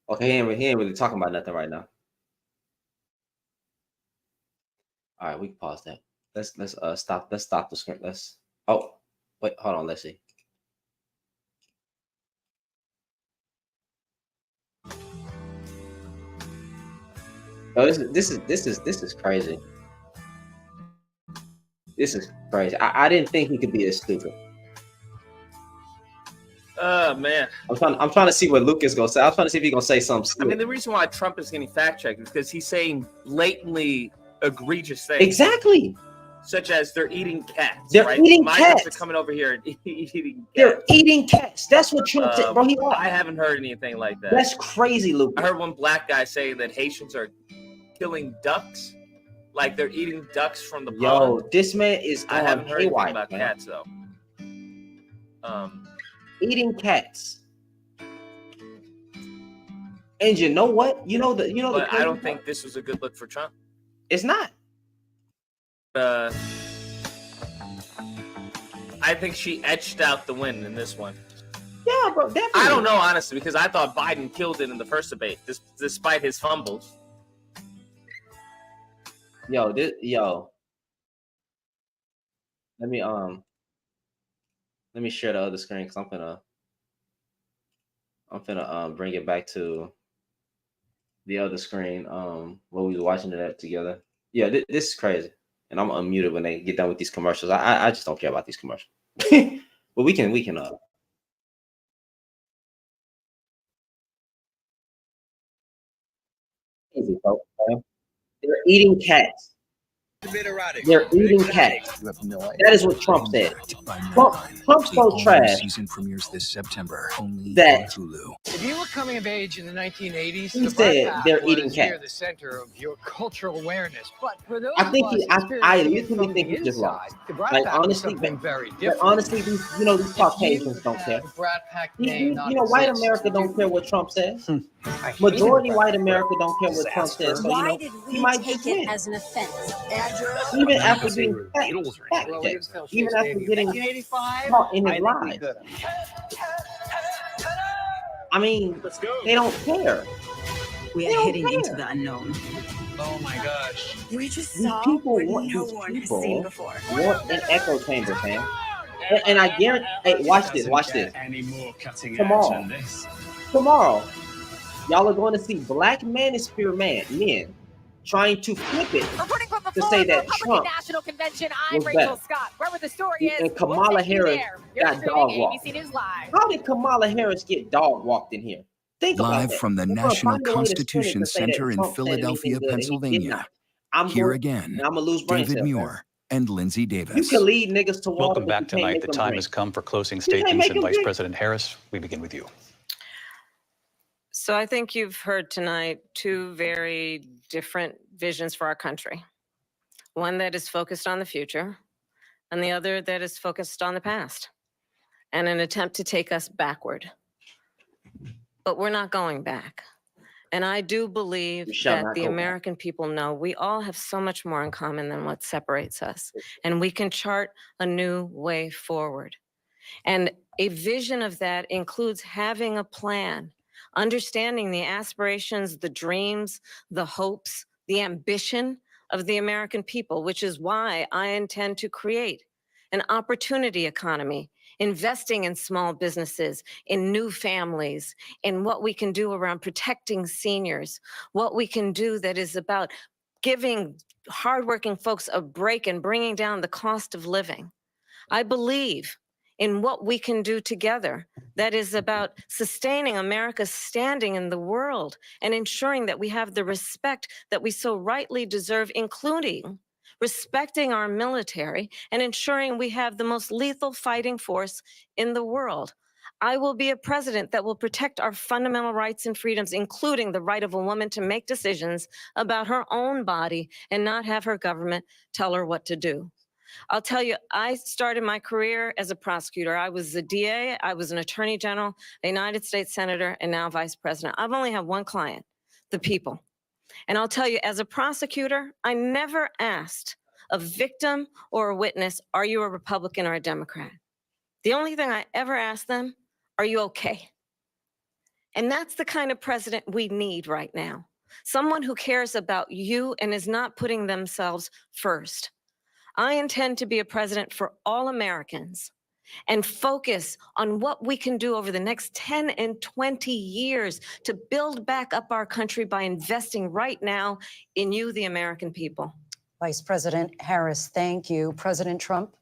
S6: Okay, he ain't really talking about nothing right now. All right, we can pause that. Let's stop the screen. Oh wait, hold on, let's see. Oh, this is crazy. This is crazy. I didn't think he could be this stupid.
S13: Oh man,
S6: I'm trying to see what Luke is gonna say. I'm trying to see if he's gonna say something stupid.
S13: I mean, the reason why Trump is getting fact checked is because he's saying blatantly egregious things.
S6: Exactly.
S13: Such as they're eating cats.
S6: They're
S13: right?
S6: eating
S13: Migrants
S6: cats.
S13: are coming over here and eating cats.
S6: They're eating cats. That's what Trump said, bro.
S13: I haven't heard anything like that.
S6: That's crazy, Luke.
S13: I heard one black guy say that Haitians are killing ducks, like they're eating ducks from the pond.
S6: This man is going
S13: I haven't heard
S6: haywire,
S13: anything about
S6: man.
S13: cats though.
S6: Eating cats. And you know what?
S13: But I don't think this was a good look for Trump.
S6: It's not.
S13: I think she etched out the win in this one.
S6: Yeah, bro, definitely.
S13: I don't know, honestly, because I thought Biden killed it in the first debate, despite his fumbles.
S6: Yo. Let me share the other screen because I'm finna bring it back to the other screen. Where we was watching it together. Yeah, this is crazy. And I'm unmuted when they get done with these commercials. I just don't care about these commercials. But we can easy, folks. They're eating cats. They're eating cats. That is what Trump said. Trump's so trash.
S7: Season premieres this September. Only
S6: That
S7: on Hulu.
S9: If you were coming of age in the 1980s,
S6: He said they're eating
S9: near
S6: cats.
S9: the center of your cultural awareness. But for those
S6: I think
S9: of us
S6: I
S9: experiencing it
S6: literally
S9: from
S6: think
S9: the
S6: he just lost.
S9: inside, the Brat
S6: Like
S9: Pack was
S6: honestly,
S9: something very
S6: but
S9: different.
S6: honestly, these Caucasians don't care.
S9: The Brat Pack
S6: You
S9: may not
S6: white
S9: exist.
S6: America don't care what Trump says.
S9: I hated
S6: Majority
S9: the
S6: white
S9: Brat
S6: America don't care what Trump says. So
S10: Why did
S6: he
S10: we
S6: might
S10: take
S6: just
S10: it
S6: win.
S10: as an offense?
S6: Even after getting fact
S9: Well,
S6: checked.
S9: until
S6: Even
S9: she's
S6: after
S9: maybe
S6: getting
S9: 1985,
S6: caught in
S9: I
S6: his
S9: think we
S6: lies.
S9: could
S6: I mean, they don't care.
S10: We
S6: They
S10: are
S6: don't
S10: heading into
S6: care.
S10: the unknown.
S9: Oh my gosh.
S10: We just
S6: These
S10: saw
S6: people
S10: what
S6: want
S10: no
S6: these
S10: one has
S6: people
S10: seen before.
S6: want an echo chamber, fam. And I guarantee. Hey, watch this. Watch this.
S9: Any more cutting
S6: Tomorrow.
S9: edge than this?
S6: Tomorrow, y'all are going to see black manosphere men trying to flip it
S14: Reporting from the
S6: to
S14: floor
S6: say
S14: of the
S6: that
S14: Republican
S6: Trump
S14: National Convention, I'm
S6: was
S14: Rachel
S6: better.
S14: Scott. Wherever the story is,
S6: and
S14: we'll
S6: Kamala
S14: take you
S6: Harris
S14: there. You're
S6: got
S14: streaming
S6: dog walked.
S14: ABC News Live.
S6: How did Kamala Harris get dog walked in here? Think about
S7: Live
S6: that.
S7: from the
S6: They're gonna
S7: National
S6: find a way to spin it
S7: Constitution
S6: to say that
S7: Center in
S6: Trump said
S7: Philadelphia,
S6: anything good, and he did
S7: Pennsylvania.
S6: not. I'm
S7: Here
S6: going,
S7: again,
S6: and I'm gonna lose brain
S7: David
S6: cells, man.
S7: Muir and Lindsay
S6: You
S7: Davis.
S6: can lead niggas to water.
S3: Welcome
S6: but
S3: back
S6: you can't
S3: tonight.
S6: make
S3: The
S6: them
S3: time
S6: drink.
S3: has come for closing
S6: can't
S3: statements,
S6: make
S3: and
S6: them
S3: Vice
S6: drink.
S3: President Harris, we begin with you.
S1: So I think you've heard tonight two very different visions for our country. One that is focused on the future, and the other that is focused on the past, and an attempt to take us backward. But we're not going back. And I do believe
S6: We shall
S1: that
S6: not
S1: the
S6: go back.
S1: American people know we all have so much more in common than what separates us. And we can chart a new way forward. And a vision of that includes having a plan, understanding the aspirations, the dreams, the hopes, the ambition of the American people, which is why I intend to create an opportunity economy, investing in small businesses, in new families, in what we can do around protecting seniors, what we can do that is about giving hardworking folks a break and bringing down the cost of living. I believe in what we can do together that is about sustaining America's standing in the world and ensuring that we have the respect that we so rightly deserve, including respecting our military and ensuring we have the most lethal fighting force in the world. I will be a president that will protect our fundamental rights and freedoms, including the right of a woman to make decisions about her own body and not have her government tell her what to do. I'll tell you, I started my career as a prosecutor. I was a DA, I was an attorney general, a United States senator, and now vice president. I've only had one client, the people. And I'll tell you, as a prosecutor, I never asked a victim or a witness, are you a Republican or a Democrat? The only thing I ever asked them, are you okay? And that's the kind of president we need right now. Someone who cares about you and is not putting themselves first. I intend to be a president for all Americans and focus on what we can do over the next 10 and 20 years to build back up our country by investing right now in you, the American people.
S5: Vice President Harris, thank you. President Trump?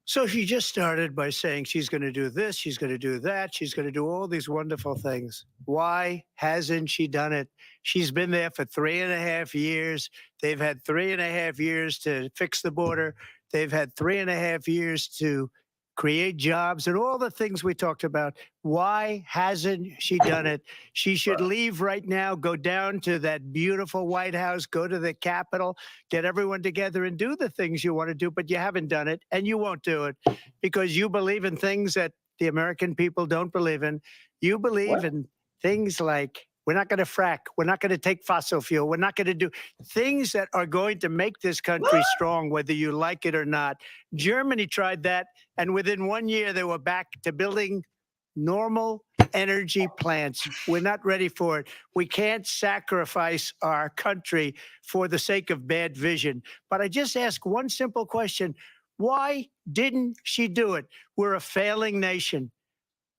S4: So she just started by saying she's going to do this, she's going to do that, she's going to do all these wonderful things. Why hasn't she done it? She's been there for 3.5 years. They've had 3.5 years to fix the border. They've had 3.5 years to create jobs and all the things we talked about. Why hasn't she done it? She should leave right now, go down to that beautiful White House, go to the Capitol, get everyone together and do the things you want to do, but you haven't done it and you won't do it because you believe in things that the American people don't believe in. You believe in things like we're not going to frack. We're not going to take fossil fuel. We're not going to do things that are going to make this country strong, whether you like it or not. Germany tried that, and within 1 year, they were back to building normal energy plants. We're not ready for it. We can't sacrifice our country for the sake of bad vision. But I just ask one simple question. Why didn't she do it? We're a failing nation.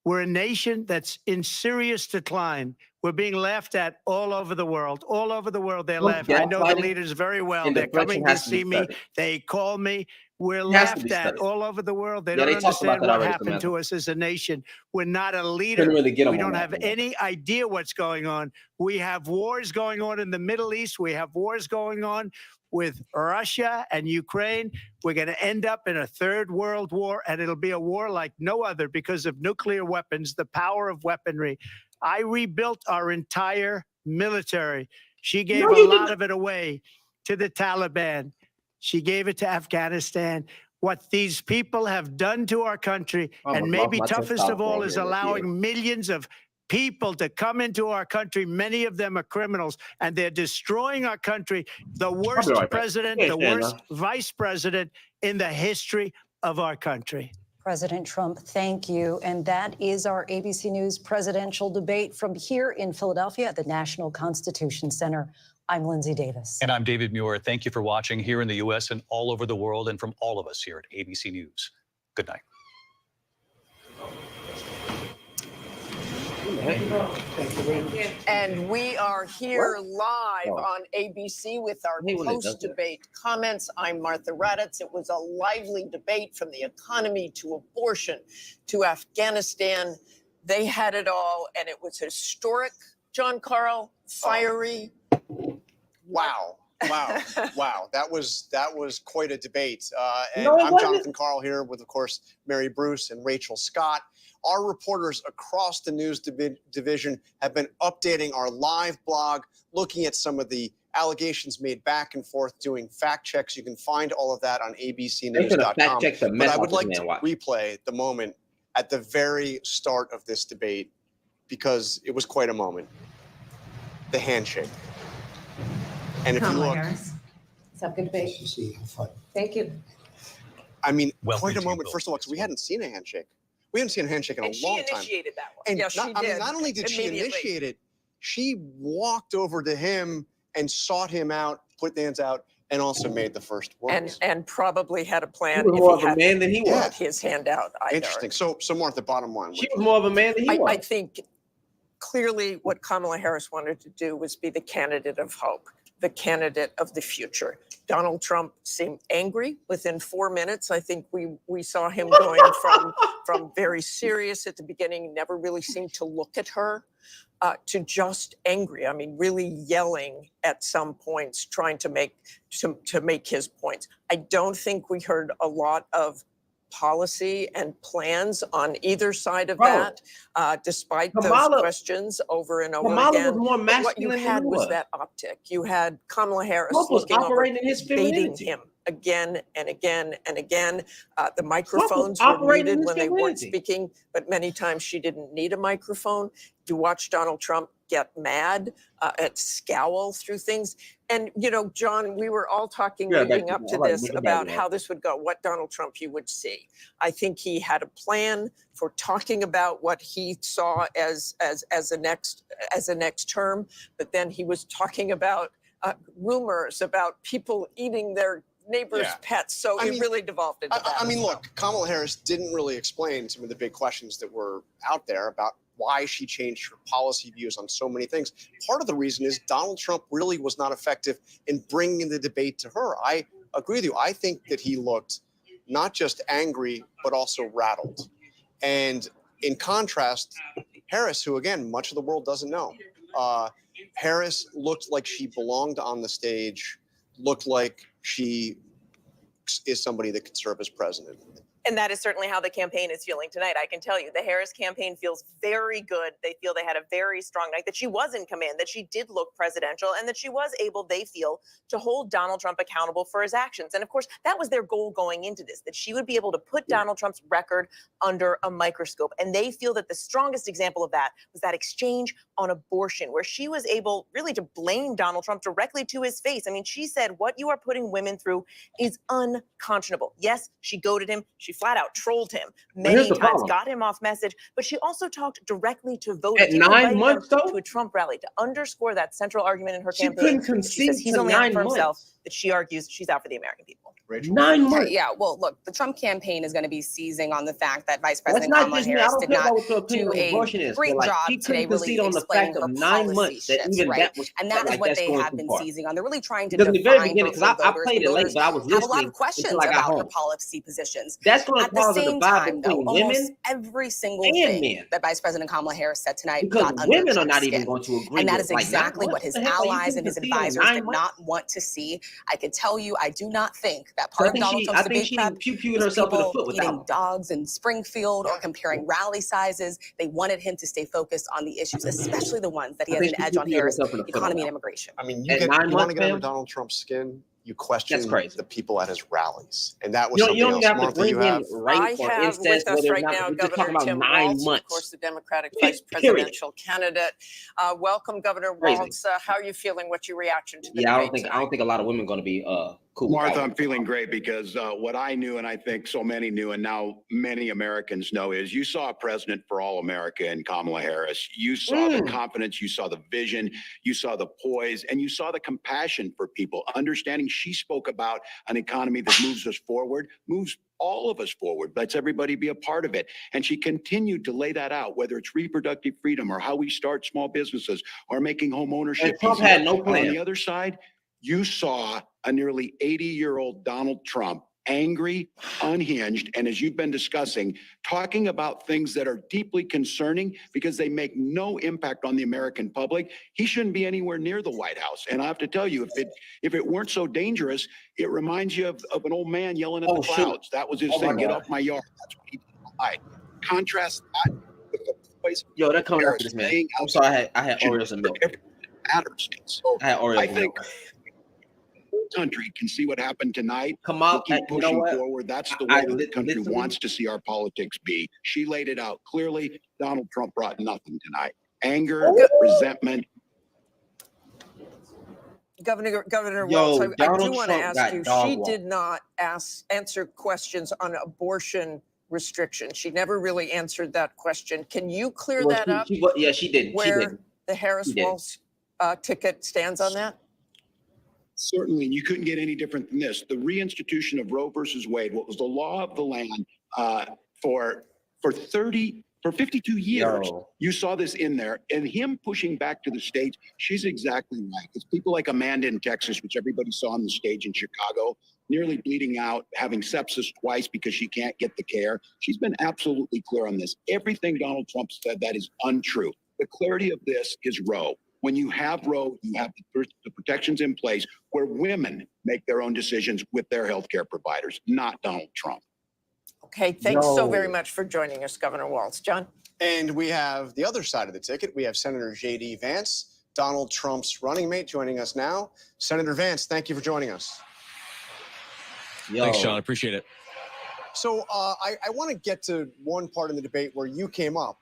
S4: We're a nation that's in serious decline. We're being laughed at all over the world. All over the world, they're laughing. I know the leaders very well. They're coming to see me. They call me. We're laughed at all over the world. They don't understand what happened to us as a nation. We're not a leader. We don't have any idea what's going on. We have wars going on in the Middle East. We have wars going on with Russia and Ukraine. We're going to end up in a third world war, and it'll be a war like no other because of nuclear weapons, the power of weaponry. I rebuilt our entire military. She gave a lot of it away to the Taliban. She gave it to Afghanistan. What these people have done to our country, and maybe toughest of all, is allowing millions of people to come into our country. Many of them are criminals, and they're destroying our country. The worst president, the worst vice president in the history of our country.
S5: President Trump, thank you. And that is our ABC News presidential debate from here in Philadelphia at the National Constitution Center. I'm Lindsay Davis.
S3: And I'm David Muir. Thank you for watching here in the U.S. and all over the world, and from all of us here at ABC News. Good night.
S15: Thank you. And we are here live on ABC with our post-debate comments. I'm Martha Raddatz. It was a lively debate from the economy to abortion to Afghanistan. They had it all, and it was historic, John Carl, fiery.
S16: Wow. Wow. That was quite a debate. And I'm Jonathan Carl here with, of course, Mary Bruce and Rachel Scott. Our reporters across the news division have been updating our live blog, looking at some of the allegations made back and forth, doing fact checks. You can find all of that on abcnews.com. But I would like to replay the moment at the very start of this debate because it was quite a moment. The handshake. And if
S17: Kamala
S16: you look,
S17: Harris. Let's have a good debate. Thank you.
S16: I mean, quite a moment. First of all, because we hadn't seen a handshake. We hadn't seen a handshake in a long time.
S15: She initiated that one.
S16: And
S15: yes, she did.
S16: Not only did she initiate it, she walked over to him and sought him out, put the hands out, and also made the first words.
S15: And probably had a plan.
S6: He was more of a man than he was.
S15: Had his hand out.
S16: Interesting. So more at the bottom line.
S6: She was more of a man than he was.
S15: I think clearly what Kamala Harris wanted to do was be the candidate of hope, the candidate of the future. Donald Trump seemed angry within 4 minutes. I think we saw him going from very serious at the beginning, never really seemed to look at her, to just angry. I mean, really yelling at some points, trying to make his points. I don't think we heard a lot of policy and plans on either side of that, despite those questions over and over again.
S6: Was more masculine
S15: what you had
S6: than
S15: was that optic. You had Kamala Harris looking
S6: operating
S15: over,
S6: in his
S15: baiting
S6: femininity.
S15: him, again and again and again. The microphones were muted when they weren't speaking, but many times she didn't need a microphone. You watch Donald Trump get mad and scowl through things. And, you know, John, we were all talking leading up to this about how this would go, what Donald Trump you would see. I think he had a plan for talking about what he saw as a next term, but then he was talking about rumors about people eating their neighbors' pets. So it really devolved into that.
S16: I mean, look, Kamala Harris didn't really explain some of the big questions that were out there about why she changed her policy views on so many things. Part of the reason is Donald Trump really was not effective in bringing the debate to her. I agree with you. I think that he looked not just angry, but also rattled. And in contrast, Harris, who again, much of the world doesn't know, Harris looked like she belonged on the stage, looked like she is somebody that could serve as president.
S18: And that is certainly how the campaign is feeling tonight. I can tell you, the Harris campaign feels very good. They feel they had a very strong night, that she was in command, that she did look presidential, and that she was able, they feel, to hold Donald Trump accountable for his actions. And of course, that was their goal going into this, that she would be able to put Donald Trump's record under a microscope. And they feel that the strongest example of that was that exchange on abortion, where she was able really to blame Donald Trump directly to his face. I mean, she said, what you are putting women through is unconscionable. Yes, she goaded him. She flat out trolled him many times, got him off message, but she also talked directly to voters.
S6: At 9 months, though?
S18: To a Trump rally to underscore that central argument in her
S6: She
S18: campaign.
S6: couldn't concede
S18: She says he's
S6: to
S18: only out
S6: 9
S18: for himself,
S6: months.
S18: that she argues she's out for the American people.
S16: Rachel?
S6: 9 months.
S19: Yeah, well, look, the Trump campaign is going to be seizing on the fact that Vice
S6: That's
S19: President
S6: not
S19: Kamala
S6: just me. I
S19: Harris
S6: don't
S19: did
S6: care
S19: not
S6: about what your opinion
S19: do
S6: on
S19: a
S6: abortion is.
S19: great
S6: but, like,
S19: job
S6: she
S19: today
S6: couldn't
S19: really
S6: concede on the
S19: explaining
S6: fact
S19: her
S6: of 9
S19: policy
S6: months that
S19: shifts,
S6: even
S19: right?
S6: that was
S19: And that is
S6: like
S19: what
S6: that's
S19: they
S6: going
S19: have
S6: too
S19: been
S6: far.
S19: seizing on. They're really trying to
S6: Because in the very
S19: define
S6: beginning,
S19: her
S6: because
S19: for
S6: I
S19: voters.
S6: played
S19: The
S6: it late,
S19: voters
S6: but I was
S19: have a lot
S6: listening
S19: of questions
S6: until I got
S19: about her
S6: home.
S19: policy positions.
S6: That's going to
S19: At the
S6: cause a
S19: same
S6: divide
S19: time, though,
S6: between
S19: almost
S6: women
S19: every single
S6: and
S19: thing
S6: men.
S19: that Vice President Kamala Harris said tonight
S6: Because
S19: got under
S6: women are
S19: Trump's
S6: not even
S19: skin.
S6: going to agree
S19: And that
S6: with
S19: is
S6: like
S19: exactly
S6: what
S19: what his
S6: the heck? Like, you
S19: allies
S6: couldn't
S19: and his
S6: concede on
S19: advisors
S6: 9
S19: did
S6: months?
S19: not want to see. I can tell you, I do not think that
S6: So
S19: part of Donald Trump's debate prep
S6: pew-pewed
S19: was
S6: herself in the
S19: people
S6: foot with that
S19: eating
S6: one.
S19: dogs in Springfield or comparing rally sizes. They wanted him to stay focused on the issues, especially the ones that he
S6: I
S19: has
S6: think
S19: an
S6: she
S19: edge on:
S6: pew-pewed
S19: Harris,
S6: herself in the foot on
S19: economy,
S6: that
S19: and
S6: one.
S19: immigration.
S16: I mean,
S6: At 9
S16: want to
S6: months,
S16: get under
S6: fam?
S16: Donald Trump's skin, you
S6: That's
S16: question
S6: crazy.
S16: the people at his rallies. And that was
S6: You
S16: something
S6: don't
S16: else.
S6: even have to
S16: Martha, you
S6: bring in
S16: have
S6: rape
S15: I
S6: or
S15: have
S6: incest
S15: with us
S6: where there's
S15: right
S6: not.
S15: now
S6: We're just talking
S15: Governor
S6: about
S15: Tim
S6: 9
S15: Walz, of
S6: months.
S15: course, the Democratic vice
S6: Period.
S15: presidential candidate. Welcome, Governor
S6: Crazy.
S15: Walz. How are you feeling? What's your reaction to the
S6: Yeah,
S15: debate
S6: I don't think a lot of women are going to be cool. with
S20: Martha,
S6: that
S20: I'm
S6: one.
S20: feeling great because what I knew, and I think so many knew, and now many Americans know, is you saw a president for all America in Kamala Harris. You saw the confidence, you saw the vision, you saw the poise, and you saw the compassion for people, understanding she spoke about an economy that moves us forward, moves all of us forward, lets everybody be a part of it. And she continued to lay that out, whether it's reproductive freedom or how we start small businesses or making home ownership
S6: And Trump
S20: easier.
S6: had no
S20: And
S6: plan.
S20: on the other side, you saw a nearly 80-year-old Donald Trump, angry, unhinged, and as you've been discussing, talking about things that are deeply concerning because they make no impact on the American public. He shouldn't be anywhere near the White House. And I have to tell you, if it weren't so dangerous, it reminds you of an old man yelling at the clouds. That was his thing. Get off my yard. That's what he did all night. Contrast that with the voice.
S6: Yo, they're coming after this, man. I'm sorry, I had Oreos and milk.
S20: Matters. So
S6: I had Oreos
S20: I
S6: and
S20: think
S6: milk.
S20: the whole country can see what happened tonight.
S6: Kamala,
S20: We'll keep
S6: you know
S20: pushing
S6: what?
S20: forward. That's the
S6: I
S20: way that the country
S6: literally-
S20: wants to see our politics be. She laid it out clearly. Donald Trump brought nothing tonight. Anger, resentment.
S15: Governor
S6: Yo,
S15: Walz, I do
S6: Donald
S15: want to
S6: Trump
S15: ask
S6: got
S15: you,
S6: dog
S15: she
S6: walked.
S15: did not answer questions on abortion restriction. She never really answered that question. Can you clear
S6: Well,
S15: that up?
S6: yeah, she didn't. She
S15: Where
S6: didn't.
S15: the Harris
S6: She didn't.
S15: Walz ticket stands on that?
S20: Certainly, and you couldn't get any different than this. The reinstitution of Roe versus Wade, what was the law of the land for 52 years.
S6: Yo.
S20: You saw this in there, and him pushing back to the states. She's exactly right. It's people like Amanda in Texas, which everybody saw on the stage in Chicago, nearly bleeding out, having sepsis twice because she can't get the care. She's been absolutely clear on this. Everything Donald Trump said that is untrue. The clarity of this is Roe. When you have Roe, you have the protections in place where women make their own decisions with their healthcare providers, not Donald Trump.
S15: Okay, thanks so very much for joining us, Governor Walz. John?
S16: And we have the other side of the ticket. We have Senator J.D. Vance, Donald Trump's running mate, joining us now. Senator Vance, thank you for joining us.
S21: Thanks, Sean. Appreciate it.
S16: So I want to get to one part in the debate where you came up.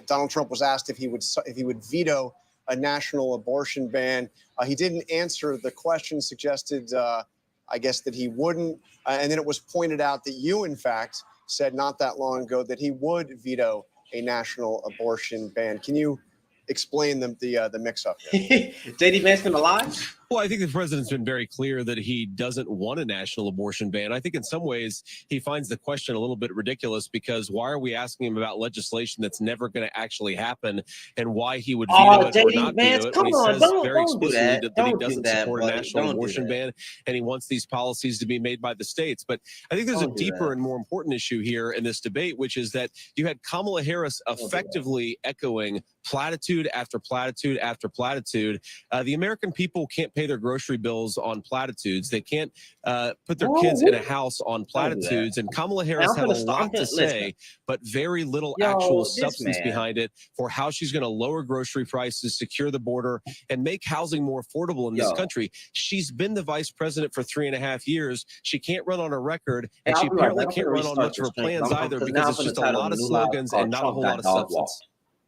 S16: Donald Trump was asked if he would veto a national abortion ban. He didn't answer the question, suggested, I guess, that he wouldn't. And then it was pointed out that you, in fact, said not that long ago that he would veto a national abortion ban. Can you explain the mix-up here?
S6: JD Vance gonna lie?
S21: Well, I think the president's been very clear that he doesn't want a national abortion ban. I think in some ways he finds the question a little bit ridiculous because why are we asking him about legislation that's never going to actually happen, and why he would veto it or not veto it when he says very explicitly that he doesn't support a national abortion ban and he wants these policies to be made by the states. But I think there's a deeper and more important issue here in this debate, which is that you had Kamala Harris effectively echoing platitude after platitude after platitude. The American people can't pay their grocery bills on platitudes. They can't put their kids in a house on platitudes. And Kamala Harris had a lot to say, but very little actual substance behind it for how she's going to lower grocery prices, secure the border, and make housing more affordable in this country. She's been the vice president for 3.5 years. She can't run on a record, and she apparently can't run on much of her plans either because it's just a lot of slogans and not a whole lot of substance.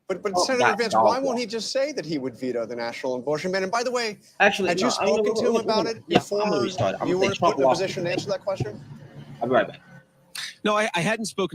S16: But Senator Vance, why won't he just say that he would veto the national abortion ban? And by the way, had you spoken to him about it before you were put in a position to answer that question?
S6: I'll be right back.
S21: No, I hadn't spoken